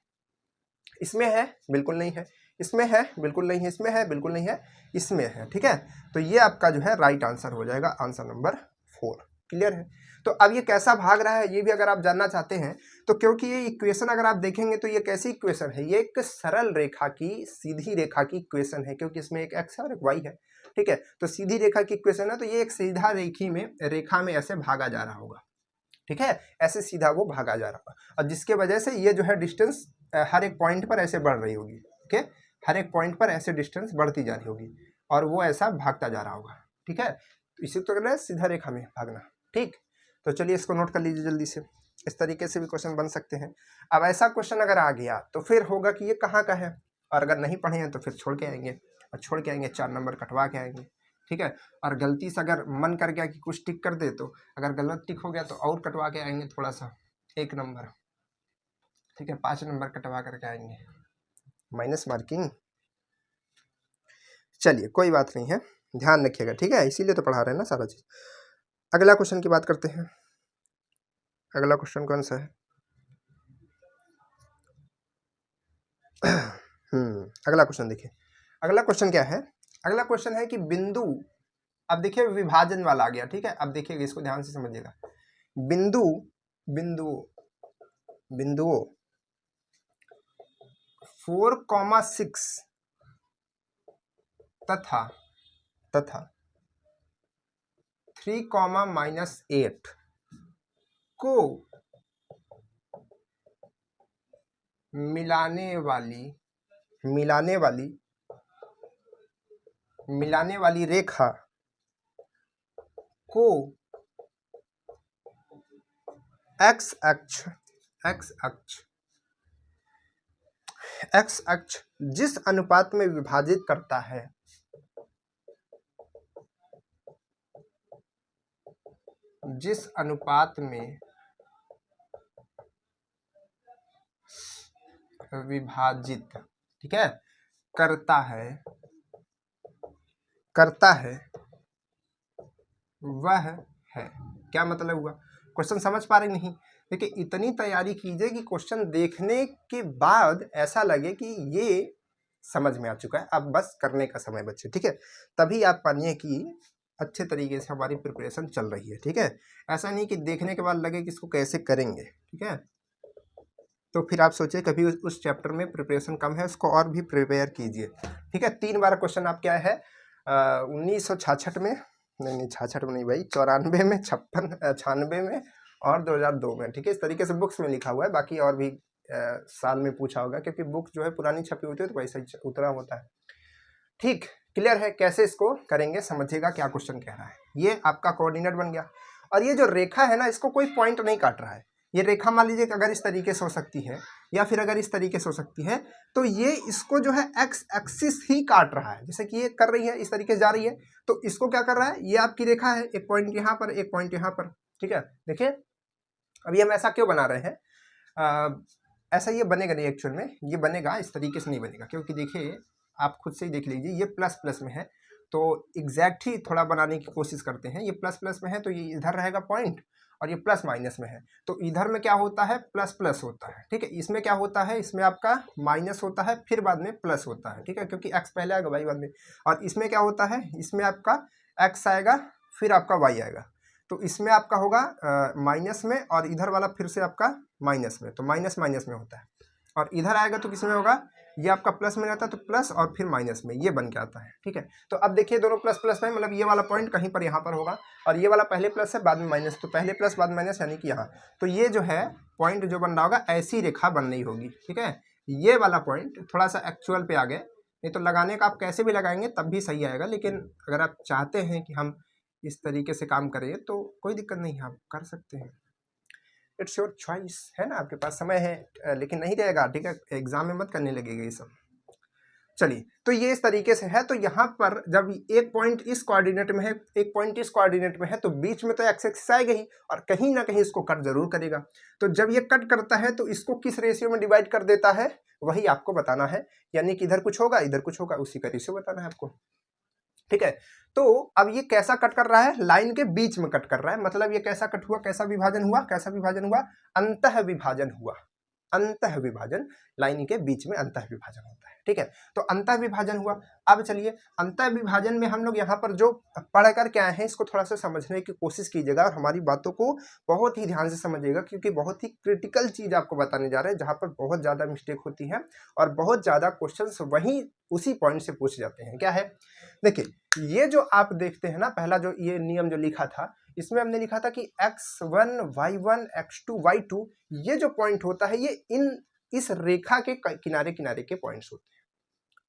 इसमें है? बिल्कुल नहीं है। इसमें है? बिल्कुल नहीं है। इसमें है? बिल्कुल नहीं है। इसमें है। ठीक है, तो ये आपका जो है राइट आंसर हो जाएगा, आंसर नंबर 4। क्लियर है? तो अब ये कैसा भाग रहा है ये भी अगर आप जानना चाहते हैं तो, क्योंकि ये इक्वेशन अगर आप देखेंगे तो ये कैसी इक्वेशन है? ये एक सरल रेखा की, सीधी रेखा की इक्वेशन है, क्योंकि इसमें एक एक्स है और एक वाई है। ठीक है, तो सीधी रेखा की इक्वेशन है, तो ये एक सीधा रेखा में ऐसे भागा जा रहा होगा। ठीक है, ऐसे सीधा वो भागा जा रहा होगा, और जिसके वजह से ये जो है डिस्टेंस हर एक पॉइंट पर ऐसे बढ़ रही होगी। ठीक है, हर एक पॉइंट पर ऐसे डिस्टेंस बढ़ती जा रही होगी और वो ऐसा भागता जा रहा होगा। ठीक है, तो इसी तो कहना है सीधा रेखा में भागना। ठीक, तो चलिए इसको नोट कर लीजिए जल्दी से। इस तरीके से भी क्वेश्चन बन सकते हैं। अब ऐसा क्वेश्चन अगर आ गया तो फिर होगा कि ये कहाँ का है, और अगर नहीं पढ़े हैं तो फिर छोड़ के आएंगे, और छोड़ के आएंगे 4 नंबर कटवा के आएंगे। ठीक है, और गलती से अगर मन कर गया कि कुछ टिक कर दे, तो अगर गलत टिक हो गया तो और कटवा के आएंगे थोड़ा सा, 1 नंबर। ठीक है, 5 नंबर कटवा करके आएंगे, माइनस मार्किंग। चलिए कोई बात नहीं है, ध्यान रखिएगा। ठीक है, इसीलिए तो पढ़ा रहे हैं ना सारा चीज। अगला क्वेश्चन की बात करते हैं। अगला क्वेश्चन कौन सा है? अगला क्वेश्चन देखिए। अगला क्वेश्चन क्या है? अगला क्वेश्चन है कि बिंदु, अब देखिए विभाजन वाला आ गया। ठीक है, अब देखिएगा, इसको ध्यान से समझिएगा। बिंदुओं 4,6 तथा 3,-8 को मिलाने वाली मिलाने वाली मिलाने वाली रेखा को एक्स अक्ष जिस अनुपात में विभाजित करता है, जिस अनुपात में विभाजित, ठीक है, करता है वह है। क्या मतलब हुआ? क्वेश्चन समझ पा रहे नहीं? देखिए, इतनी तैयारी कीजिए कि क्वेश्चन देखने के बाद ऐसा लगे कि ये समझ में आ चुका है, अब बस करने का समय बचे, ठीक है। तभी आप मानिए कि अच्छे तरीके से हमारी प्रिपरेशन चल रही है, ठीक है। ऐसा नहीं कि देखने के बाद लगे कि इसको कैसे करेंगे, ठीक है। तो फिर आप सोचिए कभी उस चैप्टर में प्रिपरेशन कम है, उसको और भी प्रिपेयर कीजिए, ठीक है। 3 बार क्वेश्चन आप क्या है 1966 में, नहीं 66 में नहीं भाई, 94 में, 56 96 में और 2002 में, ठीक है। इस तरीके से बुक्स में लिखा हुआ है, बाकी और भी साल में पूछा होगा, क्योंकि बुक जो है पुरानी छपी होती है तो वैसा ही उतरा होता है, ठीक। क्लियर है? कैसे इसको करेंगे समझिएगा क्या क्वेश्चन कह रहा है। ये आपका कोऑर्डिनेट बन गया, और ये जो रेखा है ना, इसको कोई पॉइंट नहीं काट रहा है। ये रेखा मान लीजिए कि अगर इस तरीके से हो सकती है, या फिर अगर इस तरीके से हो सकती है, तो ये इसको जो है एक्स एक्सिस ही काट रहा है। जैसे कि ये कर रही है, इस तरीके से जा रही है, तो इसको क्या कर रहा है, ये आपकी रेखा है, एक पॉइंट यहाँ पर, एक पॉइंट यहाँ पर, ठीक है। देखिए अभी हम ऐसा क्यों बना रहे हैं, ऐसा ये बनेगा नहीं, एक्चुअल में ये बनेगा इस तरीके से नहीं बनेगा, क्योंकि देखिए आप खुद से ही देख लीजिए, ये प्लस प्लस में है, तो एग्जैक्ट ही थोड़ा बनाने की कोशिश करते हैं। ये प्लस प्लस में है तो ये इधर रहेगा पॉइंट, और ये प्लस माइनस में है, तो इधर में क्या होता है, प्लस प्लस होता है, ठीक है। इसमें क्या होता है, इसमें आपका माइनस होता है, फिर बाद में प्लस होता है, ठीक है, क्योंकि एक्स पहले आएगा वाई बाद में। और इसमें क्या होता है, इसमें आपका एक्स आएगा, फिर आपका वाई आएगा, तो इसमें आपका होगा माइनस में, और इधर वाला फिर से आपका माइनस में, तो माइनस माइनस में होता है। और इधर आएगा तो किस में होगा, ये आपका प्लस में रहता है, तो प्लस और फिर माइनस में, ये बन के आता है, ठीक है। तो अब देखिए दोनों प्लस प्लस में, मतलब ये वाला पॉइंट कहीं पर यहाँ पर होगा, और ये वाला पहले प्लस है बाद में माइनस, तो पहले प्लस बाद माइनस, यानी कि यहाँ। तो ये जो है पॉइंट जो बन रहा होगा, ऐसी रेखा बन रही होगी, ठीक है। ये वाला पॉइंट थोड़ा सा एक्चुअल पे आ गए, नहीं तो लगाने का आप कैसे भी लगाएंगे तब भी सही आएगा, लेकिन अगर आप चाहते हैं कि हम इस तरीके से काम करें तो कोई दिक्कत नहीं है, आप कर सकते हैं, इट्स योर चॉइस, है ना, आपके पास समय है, लेकिन नहीं रहेगा, ठीक है। एग्जाम में मत करने लगेगा ये सब। चलिए, तो ये इस तरीके से है, तो यहाँ पर जब एक पॉइंट इस कोऑर्डिनेट में है, एक पॉइंट इस कोऑर्डिनेट में है, तो बीच में तो एक्स एक्सिस आएगा ही, और कहीं ना कहीं इसको कट जरूर करेगा। तो जब ये कट करता है तो इसको किस रेशियो में डिवाइड कर देता है, वही आपको बताना है, यानी कि इधर कुछ होगा इधर कुछ होगा, उसी का रेशियो बताना है आपको, ठीक है। तो अब ये कैसा कट कर रहा है, लाइन के बीच में कट कर रहा है, मतलब ये कैसा कट हुआ, कैसा विभाजन हुआ, कैसा विभाजन हुआ, अंतः विभाजन हुआ। अंतः विभाजन, लाइन के बीच में अंतः विभाजन होता है, ठीक है। तो अंतः विभाजन हुआ। अब चलिए अंतः विभाजन में हम लोग यहाँ पर जो पढ़ कर के आए हैं, इसको थोड़ा सा समझने की कोशिश कीजिएगा, और हमारी बातों को बहुत ही ध्यान से समझिएगा, क्योंकि बहुत ही क्रिटिकल चीज आपको बताने जा रहे हैं, जहाँ पर बहुत ज्यादा मिस्टेक होती है, और बहुत ज्यादा क्वेश्चंस वही उसी पॉइंट से पूछ जाते हैं। क्या है, देखिए ये जो आप देखते हैं ना, पहला जो ये नियम जो लिखा था, इसमें हमने लिखा था कि x1 y1 x2 y2, ये जो पॉइंट होता है ये इस रेखा के किनारे किनारे के पॉइंट्स होते हैं,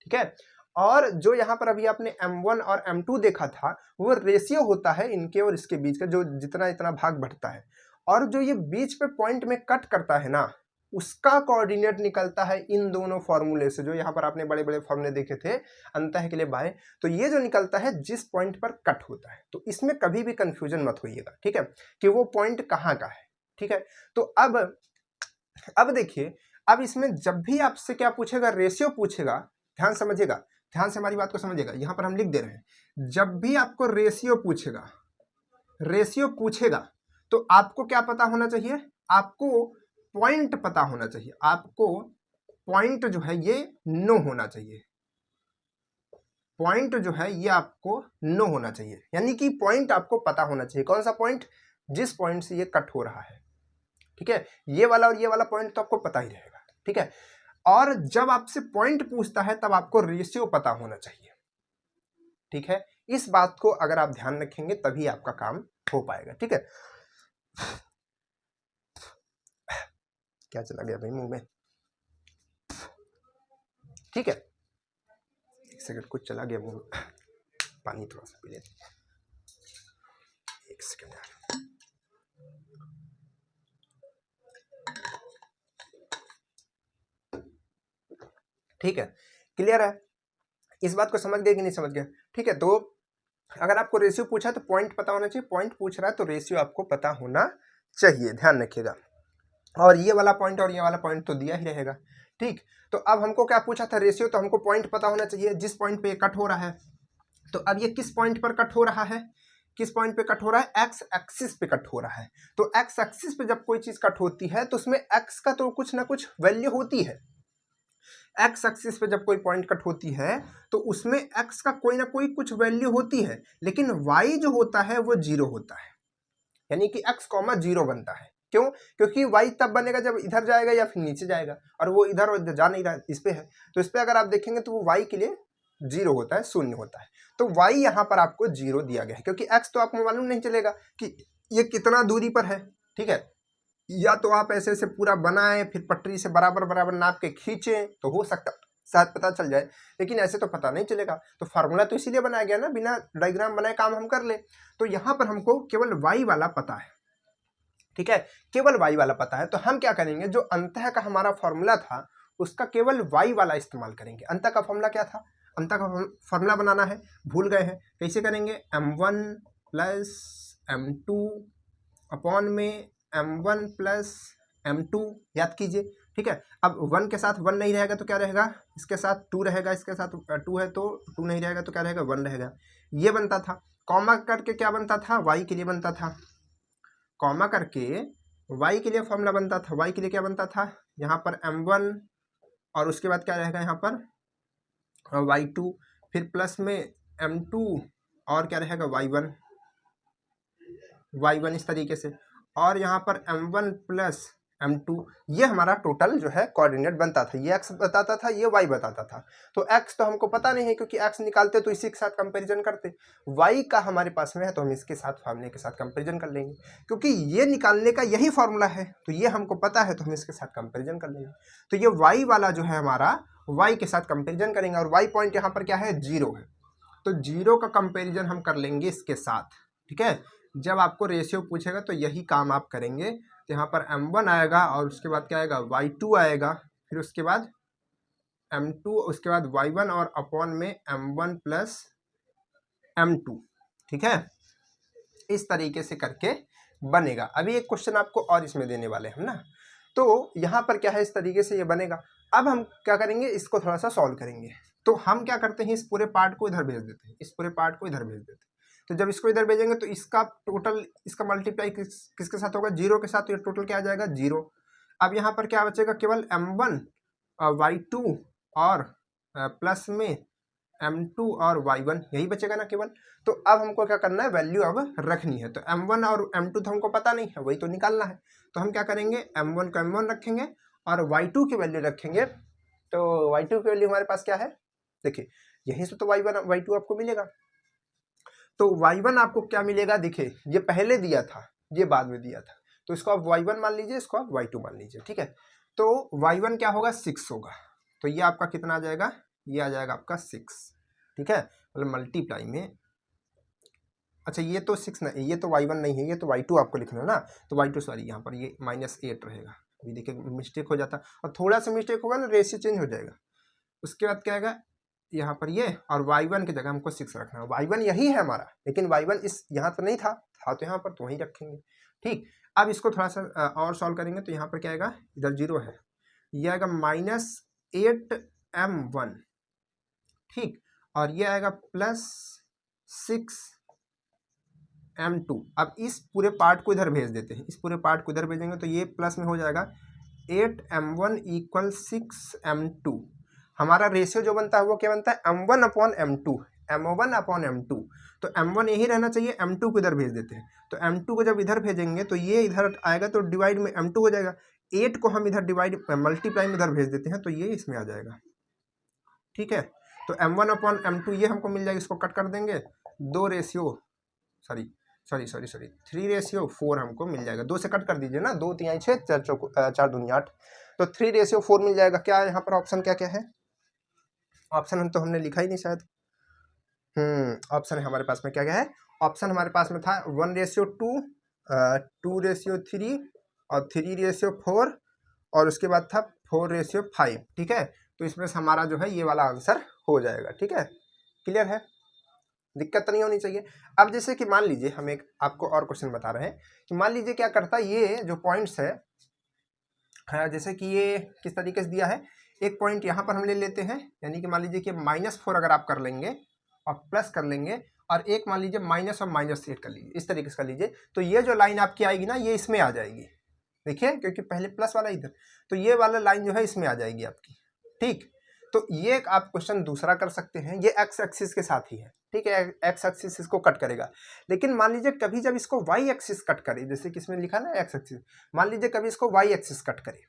ठीक है। और जो यहाँ पर अभी आपने m1 और m2 देखा था, वो रेशियो होता है इनके और इसके बीच का, जो जितना इतना भाग बढ़ता है, और जो ये बीच पे पॉइंट में कट करता है ना, उसका कोऑर्डिनेट निकलता है इन दोनों फॉर्मूले से, जो यहाँ पर आपने बड़े बड़े फॉर्मूले देखे थे, अंतः के लिए बाय, तो ये जो निकलता है जिस पॉइंट पर कट होता है, तो इसमें कभी भी कंफ्यूजन मत होइएगा, ठीक है, कि वो पॉइंट कहाँ का है, ठीक है। तो अब देखिए, अब इसमें जब भी आपसे क्या पूछेगा, रेशियो पूछेगा, ध्यान समझिएगा, ध्यान से हमारी बात को समझिएगा, यहाँ पर हम लिख दे रहे हैं, जब भी आपको रेशियो पूछेगा, तो आपको क्या पता होना चाहिए, आपको पॉइंट पता होना चाहिए, आपको पॉइंट जो है ये नो होना चाहिए, पॉइंट जो है ये आपको नो होना चाहिए, यानी कि पॉइंट आपको पता होना चाहिए। कौन सा पॉइंट, जिस पॉइंट से ये कट हो रहा है, ठीक है, ये वाला और ये वाला पॉइंट तो आपको पता ही रहेगा, ठीक है। और जब आपसे पॉइंट पूछता है तब आपको रेशियो पता होना चाहिए, ठीक है। इस बात को अगर आप ध्यान रखेंगे तभी आपका काम हो पाएगा, ठीक है। क्या चला गया भाई मुंह में, ठीक है, एक सेकंड कुछ चला गया मुंह में, पानी थोड़ा सा पी लेते, एक सेकंड यार। ठीक है, क्लियर है, इस बात को समझ गए कि नहीं समझ गए? ठीक है, तो अगर आपको रेशियो पूछा तो पॉइंट पता होना चाहिए, पॉइंट पूछ रहा है तो रेशियो आपको पता होना चाहिए, ध्यान रखिएगा। और ये वाला पॉइंट और ये वाला पॉइंट तो दिया ही रहेगा। ठीक, तो अब हमको क्या पूछा था रेशियो, तो हमको पॉइंट पता होना चाहिए जिस पॉइंट पे कट हो रहा है। तो अब ये किस पॉइंट पर कट हो रहा है, किस पॉइंट पे कट हो रहा है, एक्स एक्सिस पे कट हो रहा है। तो एक्स एक्सिस पे जब कोई चीज कट होती है तो उसमें एक्स का तो कुछ ना कुछ वैल्यू होती है। एक्स एक्सिस पे जब कोई पॉइंट कट होती है तो उसमें एक्स का कोई ना कोई कुछ वैल्यू होती है, लेकिन वाई जो होता है वो जीरो होता है, यानी कि एक्स कॉमा जीरो बनता है। क्यों? क्योंकि वाई तब बनेगा जब इधर जाएगा या फिर नीचे जाएगा, और वो इधर और जा नहीं रहा, इस पे है। तो इस पे अगर आप देखेंगे तो वो वाई के लिए जीरो होता है, शून्य होता है। तो वाई यहाँ पर आपको जीरो दिया गया है, क्योंकि एक्स तो आपको मालूम नहीं चलेगा कि ये कितना दूरी पर है। ठीक है, या तो आप ऐसे ऐसे पूरा बनाएं, फिर पटरी से बराबर बराबर नाप के खींचें तो हो सकता शायद पता चल जाए, लेकिन ऐसे तो पता नहीं चलेगा। तो फार्मूला तो इसीलिए बनाया गया ना, बिना डायग्राम बनाए काम हम कर ले। तो यहाँ पर हमको केवल वाई वाला पता है, ठीक है, केवल वाई वाला पता है। तो हम क्या करेंगे, जो अंतः का हमारा फॉर्मूला था उसका केवल वाई वाला इस्तेमाल करेंगे। अंतः का फॉर्मूला क्या था, अंतः का फॉर्मूला बनाना है, भूल गए हैं, कैसे करेंगे, m1 प्लस m2 अपॉन में m1 प्लस m2, याद कीजिए। ठीक है, अब 1 के साथ 1 नहीं रहेगा तो क्या रहेगा, इसके साथ 2 रहेगा, इसके साथ 2 है तो 2 नहीं रहेगा तो क्या रहेगा, 1 रहेगा। ये बनता था, कॉमा करके क्या बनता था, वाई के लिए बनता था, कॉमा करके वाई के लिए फॉर्मूला बनता था। वाई के लिए क्या बनता था, यहाँ पर m1 और उसके बाद क्या रहेगा यहाँ पर y2, फिर प्लस में m2 और क्या रहेगा y1 इस तरीके से, और यहाँ पर m1 प्लस m2। ये हमारा टोटल जो है कोऑर्डिनेट बनता था, ये x बताता था, ये y बताता था। तो x तो हमको पता नहीं है, क्योंकि x निकालते तो इसी के साथ कंपैरिजन करते। y का हमारे पास में है तो हम इसके साथ फार्मूले के साथ कंपैरिजन कर लेंगे, क्योंकि ये निकालने का यही फॉर्मूला है, तो ये हमको पता है तो हम इसके साथ कंपैरिजन कर लेंगे। तो ये y वाला जो है हमारा y के साथ कंपेरिजन करेंगे, और y पॉइंट यहाँ पर क्या है, जीरो है, तो जीरो का कंपेरिजन हम कर लेंगे इसके साथ। ठीक है, जब आपको रेशियो पूछेगा तो यही काम आप करेंगे। तो यहाँ पर m1 आएगा और उसके बाद क्या आएगा, y2 आएगा, फिर उसके बाद m2, उसके बाद y1 और अपॉन में m1 प्लस m2। ठीक है, इस तरीके से करके बनेगा। अभी एक क्वेश्चन आपको और इसमें देने वाले हैं ना, तो यहाँ पर क्या है, इस तरीके से ये बनेगा। अब हम क्या करेंगे, इसको थोड़ा सा सॉल्व करेंगे। तो हम क्या करते हैं, इस पूरे पार्ट को इधर भेज देते हैं, इस पूरे पार्ट को इधर भेज देते हैं। तो जब इसको इधर भेजेंगे तो इसका टोटल, इसका मल्टीप्लाई किसके साथ होगा, जीरो के साथ, तो ये टोटल क्या आ जाएगा, जीरो। अब यहाँ पर क्या बचेगा, केवल m1 y2 और प्लस में m2 और y1, यही बचेगा ना केवल। तो अब हमको क्या करना है, वैल्यू अब रखनी है। तो m1 और m2 तो हमको पता नहीं है, वही तो निकालना है। तो हम क्या करेंगे, m1 को m1 रखेंगे और y2 की वैल्यू रखेंगे। तो y2 की वैल्यू हमारे पास क्या है, देखिए यहीं से तो y1 y2 आपको मिलेगा। तो y1 आपको क्या मिलेगा, देखिए ये पहले दिया था, ये बाद में दिया था, तो इसको आप y1 मान लीजिए, इसको आप y2 मान लीजिए। ठीक है, तो y1 क्या होगा, 6 होगा, तो ये आपका कितना आ जाएगा, ये आ जाएगा आपका 6। ठीक है, मतलब मल्टीप्लाई में, अच्छा ये तो 6 नहीं, ये तो y1 नहीं है, ये तो y2 आपको लिखना है ना, तो y2 सॉरी यहाँ पर ये -8 रहेगा। अभी देखिए मिस्टेक हो जाता, और थोड़ा सा मिस्टेक होगा ना रेशियो चेंज हो जाएगा। उसके बाद क्या आएगा, यहाँ पर ये, और y1 की जगह हमको 6 रखना है। y1 यही है हमारा, लेकिन y1 इस यहाँ तो नहीं था तो यहाँ पर तो वहीं रखेंगे। ठीक, अब इसको थोड़ा सा और सॉल्व करेंगे तो यहाँ पर क्या आएगा, इधर जीरो है, ये आएगा -8m1। ठीक, और ये आएगा +6m2। अब इस पूरे पार्ट को इधर भेज देते हैं, इस पूरे पार्ट को इधर भेजेंगे तो ये प्लस में हो जाएगा 8m1 = 6m2। हमारा रेशियो जो बनता है वो क्या बनता है, m1 upon m2, m1 upon m2। तो m1 यही रहना चाहिए, m2 को इधर भेज देते हैं। तो m2 को जब इधर भेजेंगे तो ये इधर आएगा तो डिवाइड में m2 हो जाएगा, 8 को हम इधर डिवाइड मल्टीप्लाई में इधर भेज देते हैं तो ये इसमें आ जाएगा। ठीक है, तो m1 अपॉन m2 ये हमको मिल जाएगा, इसको कट कर देंगे, 3/4 हमको मिल जाएगा। 2 से कट कर दीजिए ना, 2 3 6 4 दूनी 8, तो 3/4 मिल जाएगा। क्या यहाँ पर ऑप्शन क्या क्या है, ऑप्शन तो हमने लिखा ही नहीं शायद। ऑप्शन है हमारे पास में, क्या क्या है ऑप्शन हमारे पास में था 1:2, 2:3 और 3:4 और उसके बाद था 4:5। ठीक है, तो इसमें से हमारा जो है ये वाला आंसर हो जाएगा। ठीक है, क्लियर है, दिक्कत तो नहीं होनी चाहिए। अब जैसे कि मान लीजिए हम एक आपको और क्वेश्चन बता रहे हैं कि मान लीजिए क्या करता है, ये जो पॉइंट्स है जैसे कि ये किस तरीके से दिया है, एक पॉइंट यहाँ पर हम ले लेते हैं, यानी कि मान लीजिए कि -4 अगर आप कर लेंगे और प्लस कर लेंगे और एक मान लीजिए माइनस और -8 कर लीजिए, इस तरीके से कर लीजिए, तो ये जो लाइन आपकी आएगी ना ये इसमें आ जाएगी। देखिए क्योंकि पहले प्लस वाला इधर, तो ये वाला लाइन जो है इसमें आ जाएगी आपकी। ठीक, तो ये एक आप क्वेश्चन दूसरा कर सकते हैं, ये एक्स एक्सिस के साथ ही है। ठीक है, एक्स एक्सिस इसको कट करेगा, लेकिन मान लीजिए कभी जब इसको वाई एक्सिस कट करे, जैसे कि इसमें लिखा ना एक्स एक्सिस, मान लीजिए कभी इसको वाई एक्सिस कट करे,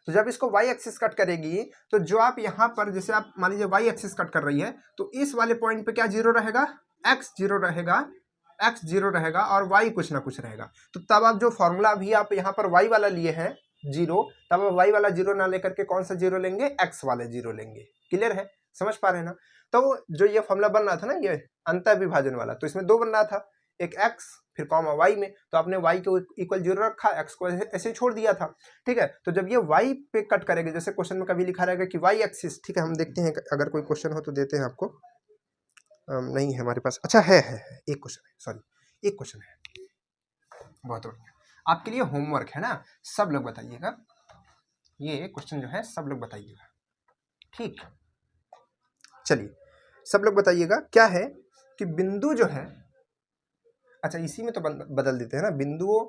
तो जब इसको वाई एक्सिस कट करेगी तो जो आप यहाँ पर जैसे आप मान लीजिए वाई एक्सिस कट कर रही है, तो इस वाले पॉइंट पे क्या जीरो रहेगा, एक्स जीरो रहेगा, एक्स जीरो रहेगा और वाई कुछ ना कुछ रहेगा। तो तब आप जो फॉर्मूला भी आप यहाँ पर वाई वाला लिए हैं जीरो, तब आप वाई वाला जीरो ना लेकर के कौन सा जीरो लेंगे, एक्स वाले जीरो लेंगे। क्लियर है, समझ पा रहे हैं ना। तो जो ये फॉर्मूला बन रहा था ना ये अंतर विभाजन वाला, तो इसमें दो बन रहा था, एक एक्स फिर कॉमा वाई में, तो आपने वाई को इक्वल जीरो रखा, एक्स को ऐसे छोड़ दिया था। ठीक है, तो जब ये वाई पे कट करेंगे, जैसे क्वेश्चन में कभी लिखा रहेगा कि वाई एक्सिस, ठीक है हम देखते हैं अगर कोई क्वेश्चन हो तो देते हैं आपको। नहीं है हमारे पास, अच्छा है एक क्वेश्चन है, सॉरी एक क्वेश्चन है, बहुत बढ़िया, आपके लिए होमवर्क है ना, सब लोग बताइएगा, ये क्वेश्चन जो है सब लोग बताइएगा। ठीक, चलिए सब लोग बताइएगा, क्या है कि बिंदु जो है, अच्छा इसी में तो बदल देते हैं ना, बिंदुओं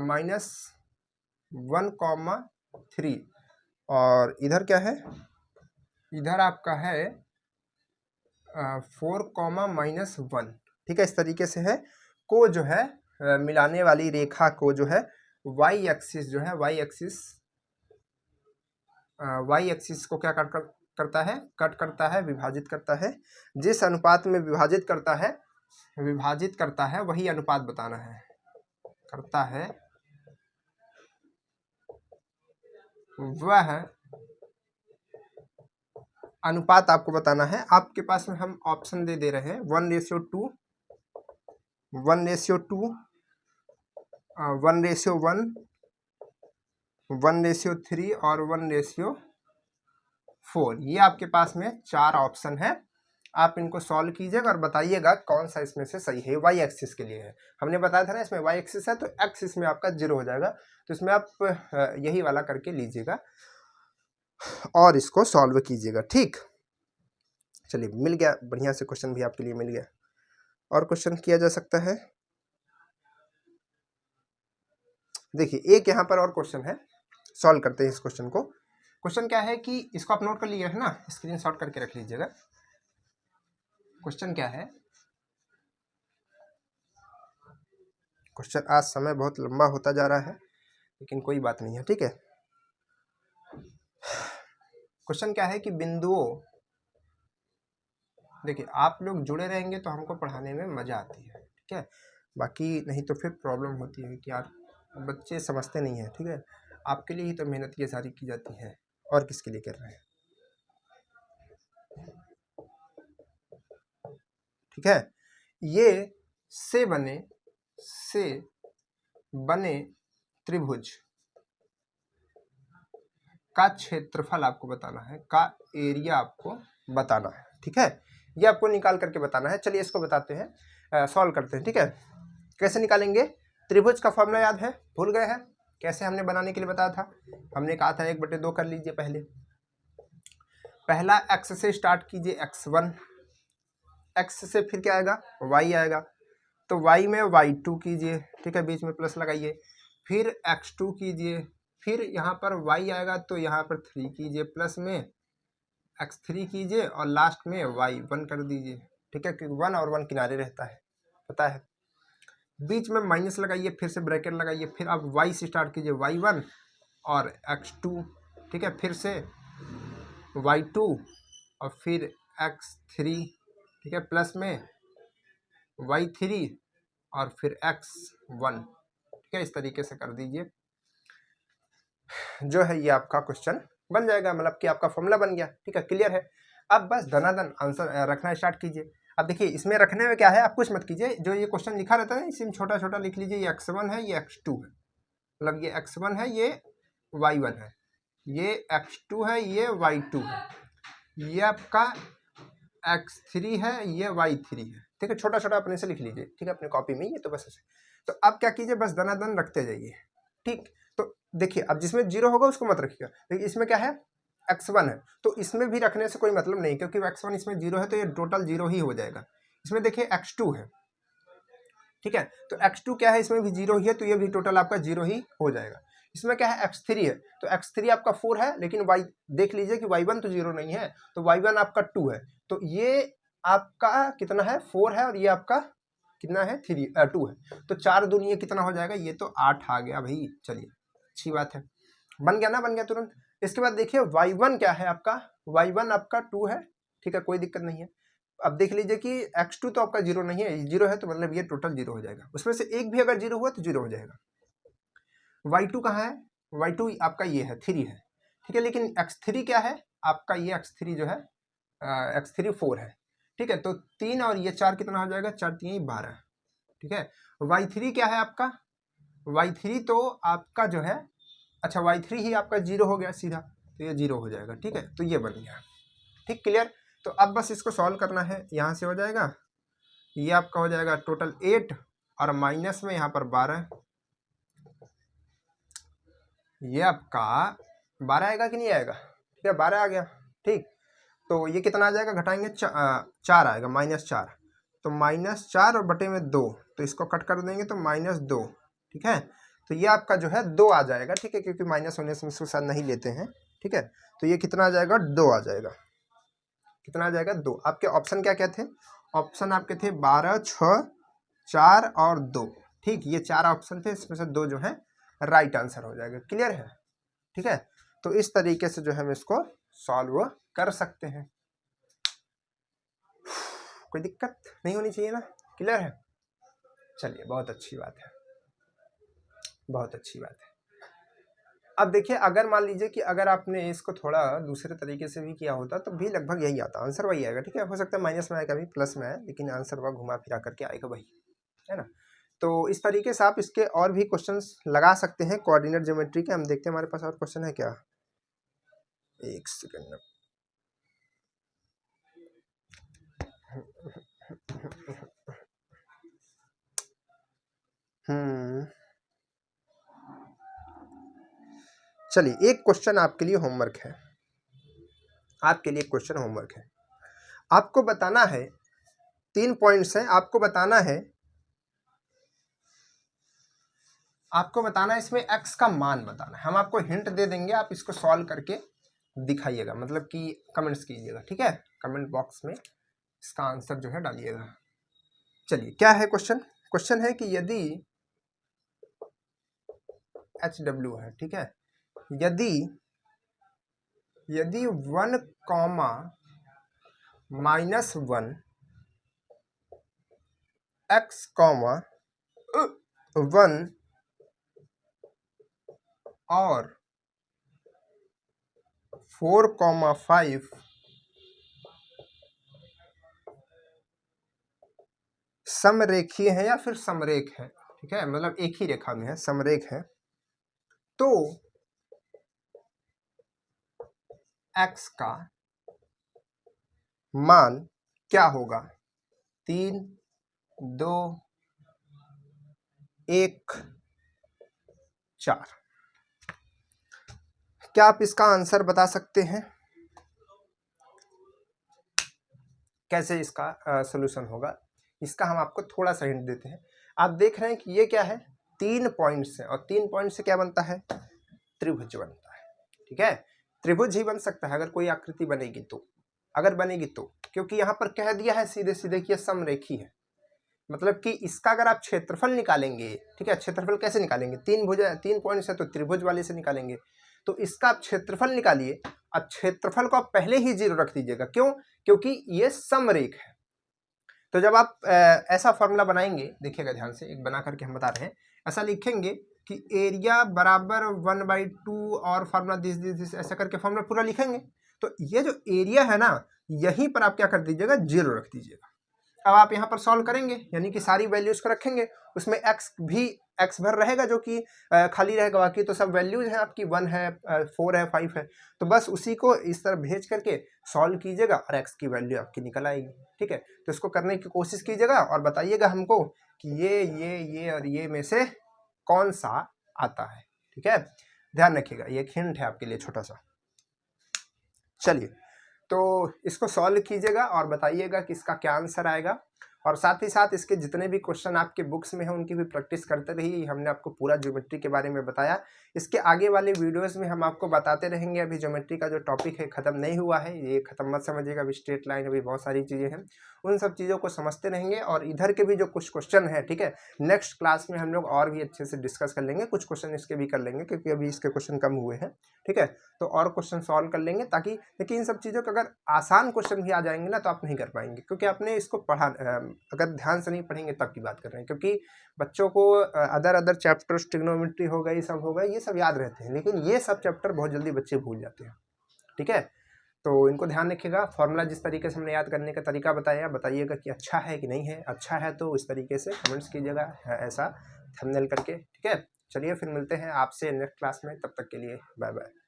-1,3 और इधर क्या है, इधर आपका है 4,-1। ठीक है, इस तरीके से है, को जो है मिलाने वाली रेखा को जो है वाई एक्सिस जो है, वाई एक्सिस को क्या करता है, कट करता है, विभाजित करता है। जिस अनुपात में विभाजित करता है वही अनुपात बताना है, करता है वह अनुपात आपको बताना है। आपके पास में हम ऑप्शन दे रहे हैं 1:2, 1:2, 1:1, 1:3 और 1:4। ये आपके पास में 4 ऑप्शन है, आप इनको सॉल्व कीजिएगा और बताइएगा कौन सा इसमें से सही है। वाई एक्सिस के लिए है, हमने बताया था ना इसमें वाई एक्सिस है, तो एक्सिस में आपका जीरो हो जाएगा, तो इसमें आप यही वाला करके लीजिएगा और इसको सॉल्व कीजिएगा। ठीक, चलिए मिल गया, बढ़िया से क्वेश्चन भी आपके लिए मिल गया। और क्वेश्चन किया जा सकता है, देखिए एक यहाँ पर और क्वेश्चन है, सॉल्व करते हैं इस क्वेश्चन को। क्वेश्चन क्या है कि इसको आप नोट कर लीजिएगा, है ना, स्क्रीनशॉट करके रख लीजिएगा। क्वेश्चन क्या है, क्वेश्चन आज समय बहुत लंबा होता जा रहा है लेकिन कोई बात नहीं है। ठीक है, क्वेश्चन क्या है कि बिंदुओं, देखिए आप लोग जुड़े रहेंगे तो हमको पढ़ाने में मजा आती है। ठीक है, बाकी नहीं तो फिर प्रॉब्लम होती है कि यार बच्चे समझते नहीं है। ठीक है, आपके लिए ही तो मेहनत ये सारी की जाती है, और किसके लिए कर रहे हैं। ठीक है, ये से बने त्रिभुज का क्षेत्रफल आपको बताना है, का एरिया आपको बताना है। ठीक है, ये आपको निकाल करके बताना है। चलिए इसको बताते हैं, सॉल्व करते हैं। ठीक है, कैसे निकालेंगे, त्रिभुज का फॉर्मूला याद है, भूल गए हैं, कैसे हमने बनाने के लिए बताया था, हमने कहा था 1/2 कर लीजिए, पहला एक्स से स्टार्ट कीजिए, x1, एक्स से फिर क्या आएगा, y आएगा, तो y में y2 कीजिए। ठीक है, बीच में प्लस लगाइए, फिर x2 कीजिए, फिर यहाँ पर y आएगा तो यहाँ पर 3 कीजिए, प्लस में x3 कीजिए और लास्ट में y1 कर दीजिए। ठीक है, क्योंकि 1 और 1 किनारे रहता है, पता है, बीच में माइनस लगाइए, फिर से ब्रैकेट लगाइए, फिर आप y से स्टार्ट कीजिए, y1 और x2। ठीक है, फिर से y2 और फिर x3। ठीक है, प्लस में y3 और फिर x1। ठीक है, इस तरीके से कर दीजिए, जो है ये आपका क्वेश्चन बन जाएगा, मतलब कि आपका फॉर्मूला बन गया। ठीक है, क्लियर है। अब बस धनाधन आंसर रखना स्टार्ट कीजिए। अब देखिए इसमें रखने में क्या है, आप कुछ मत कीजिए, जो ये क्वेश्चन लिखा रहता है इसमें छोटा छोटा लिख लीजिए, ये x1 है, ये x2 है, मतलब ये x1 है, ये y1 है, ये x2 है, ये y2 है, ये आपका x3 है, ये y3 है। ठीक है, छोटा छोटा अपने से लिख लीजिए, ठीक है, अपने कॉपी में, ये तो बस ऐसे। तो अब क्या कीजिए, बस धनाधन रखते जाइए। ठीक, तो देखिए अब जिसमें जीरो होगा उसको मत रखिएगा। देखिए इसमें क्या है, x1 है, तो इसमें भी रखने से कोई मतलब नहीं, क्योंकि x1 इसमें जीरो है तो ये टोटल जीरो ही हो जाएगा। इसमें देखिए x2 है, ठीक है, तो x2 क्या है, इसमें भी जीरो ही है, तो ये भी टोटल आपका जीरो ही हो जाएगा। इसमें क्या है, x3 है, तो x3 आपका 4 है, लेकिन y देख लीजिए कि y1 तो जीरो नहीं है, तो y1 आपका 2 है, तो ये आपका कितना है, 4 है, और ये आपका कितना है, 2 है, तो 4 दूनी ये कितना हो जाएगा, ये तो 8 आ गया भाई। चलिए अच्छी बात है, बन गया ना, बन गया तुरंत। इसके बाद देखिए y1 क्या है आपका, y1 आपका 2 है, ठीक है, कोई दिक्कत नहीं है। अब देख लीजिए कि x2 तो आपका जीरो नहीं है, जीरो है, तो मतलब ये टोटल जीरो हो जाएगा, उसमें से एक भी अगर जीरो हुआ तो जीरो हो जाएगा। y2 कहाँ है, y2 आपका ये है 3 है, ठीक है, लेकिन x3 क्या है आपका, ये x3 जो है x3 4 है, ठीक है, तो 3 और ये 4 कितना हो जाएगा, 4 3 12, ठीक है। y3 क्या है आपका, y3 तो आपका जो है, अच्छा y3 ही आपका जीरो हो गया सीधा, तो ये जीरो हो जाएगा, ठीक है, तो ये बन गया। ठीक, क्लियर। तो अब बस इसको सॉल्व करना है, यहाँ से हो जाएगा, ये आपका हो जाएगा टोटल 8 और माइनस में यहाँ पर 12, ये आपका 12 आएगा कि नहीं आएगा, ठीक है, 12 आ गया। ठीक, तो ये कितना आ जाएगा, घटाएंगे 4 आएगा, -4, तो -4 और बटे में 2, तो इसको कट कर देंगे तो -2, ठीक है, तो ये आपका जो है 2 आ जाएगा, ठीक है, क्योंकि माइनस होने से इसको साथ नहीं लेते हैं, ठीक है, तो ये कितना आ जाएगा, 2 आ जाएगा, कितना आ जाएगा, 2। आपके ऑप्शन क्या क्या थे, ऑप्शन आपके थे 12, 6, 4 और 2, ठीक, ये 4 ऑप्शन थे, इसमें से 2 जो है राइट आंसर हो जाएगा। क्लियर है, ठीक है, तो इस तरीके से जो है हम इसको सॉल्व कर सकते हैं, कोई दिक्कत नहीं होनी चाहिए ना, क्लियर है। चलिए बहुत अच्छी बात है, बहुत अच्छी बात है। अब देखिए अगर मान लीजिए कि अगर आपने इसको थोड़ा दूसरे तरीके से भी किया होता तो भी लगभग यही आता, आंसर वही आएगा, ठीक है, हो सकता है माइनस में आएगा, भी प्लस में आए, लेकिन आंसर वह घुमा फिरा करके आएगा वही, है ना। तो इस तरीके से आप इसके और भी क्वेश्चंस लगा सकते हैं कोऑर्डिनेट ज्योमेट्री के। हम देखते हैं हमारे पास और क्वेश्चन है क्या, एक सेकंड। चलिए एक क्वेश्चन आपके लिए होमवर्क है, आपके लिए क्वेश्चन होमवर्क है, आपको बताना है, 3 पॉइंट्स हैं, आपको बताना है, आपको बताना है इसमें x का मान बताना है। हम आपको हिंट दे देंगे, आप इसको सॉल्व करके दिखाइएगा, मतलब कि कमेंट्स कीजिएगा, ठीक है, कमेंट बॉक्स में इसका आंसर जो है डालिएगा। चलिए क्या है क्वेश्चन, क्वेश्चन है कि यदि HW है, ठीक है, यदि 1, -1 x, 1 और 4, 5 समरेखीय है या फिर समरेख है, ठीक है, मतलब एक ही रेखा में है, समरेख है, तो x का मान क्या होगा, 3, 2, 1, 4। क्या आप इसका आंसर बता सकते हैं, कैसे इसका सॉल्यूशन होगा। इसका हम आपको थोड़ा सा हिंट देते हैं। आप देख रहे हैं कि ये क्या है, 3 पॉइंट्स है, और 3 पॉइंट से क्या बनता है, त्रिभुज बनता है, ठीक है, त्रिभुज ही बन सकता है अगर कोई आकृति बनेगी तो, अगर बनेगी तो, क्योंकि यहाँ पर कह दिया है सीधे सीधे कि यह समरेखी है, मतलब कि इसका अगर आप क्षेत्रफल निकालेंगे, ठीक है, क्षेत्रफल कैसे निकालेंगे, 3 पॉइंट्स है तो त्रिभुज वाले से निकालेंगे, तो इसका आप क्षेत्रफल निकालिए, अब क्षेत्रफल को आप पहले ही 0 रख दीजिएगा, क्यों, क्योंकि ये समरेख है। तो जब आप ऐसा फॉर्मूला बनाएंगे, देखिएगा ध्यान से, एक बना करके हम बता रहे हैं, ऐसा लिखेंगे कि एरिया बराबर 1/2 और फार्मूला दिस ऐसा करके फॉर्मूला पूरा लिखेंगे, तो ये जो एरिया है ना, यहीं पर आप क्या कर दीजिएगा, 0 रख दीजिएगा। अब आप यहाँ पर सॉल्व करेंगे, यानी कि सारी वैल्यूज को रखेंगे, उसमें एक्स भर रहेगा जो कि खाली रहेगा, बाकी तो सब वैल्यूज हैं आपकी, 1 है, 4 है, 5 है। तो बस उसी को इस तरह भेज करके सॉल्व कीजिएगा और एक्स की वैल्यू आपकी निकल आएगी। ठीक है, तो इसको करने की कोशिश कीजिएगा और बताइएगा हमको कि ये और ये में से कौन सा आता है। ठीक है, ध्यान रखिएगा, ये एक हिंट है आपके लिए छोटा सा। चलिए, तो इसको सॉल्व कीजिएगा और बताइएगा कि इसका क्या आंसर आएगा, और साथ ही साथ इसके जितने भी क्वेश्चन आपके बुक्स में हैं उनकी भी प्रैक्टिस करते रहिए। हमने आपको पूरा ज्योमेट्री के बारे में बताया, इसके आगे वाले वीडियोस में हम आपको बताते रहेंगे। अभी ज्योमेट्री का जो टॉपिक है खत्म नहीं हुआ है, ये खत्म मत समझिएगा, अभी स्ट्रेट लाइन, अभी बहुत सारी चीज़ें हैं, उन सब चीज़ों को समझते रहेंगे। और इधर के भी जो कुछ क्वेश्चन है, ठीक है, नेक्स्ट क्लास में हम लोग और भी अच्छे से डिस्कस कर लेंगे, कुछ क्वेश्चन इसके भी कर लेंगे क्योंकि अभी इसके क्वेश्चन कम हुए हैं। ठीक है, तो और क्वेश्चन सॉल्व कर लेंगे, ताकि देखिए इन सब चीज़ों का अगर आसान क्वेश्चन भी आ जाएंगे ना तो आप नहीं कर पाएंगे, क्योंकि आपने इसको पढ़ा, अगर ध्यान से नहीं पढ़ेंगे तब की बात कर रहे हैं। क्योंकि बच्चों को अदर चैप्टर्स, ट्रिग्नोमेट्री हो गई, सब हो गए, ये सब याद रहते हैं, लेकिन ये सब चैप्टर बहुत जल्दी बच्चे भूल जाते हैं। ठीक है, तो इनको ध्यान रखिएगा। फॉर्मूला जिस तरीके से हमने याद करने का तरीका बताया, बताइएगा कि अच्छा है कि नहीं है। अच्छा है तो इस तरीके से कमेंट्स कीजिएगा, ऐसा थंबनेल करके। ठीक है, चलिए फिर मिलते हैं आपसे नेक्स्ट क्लास में, तब तक के लिए बाय बाय।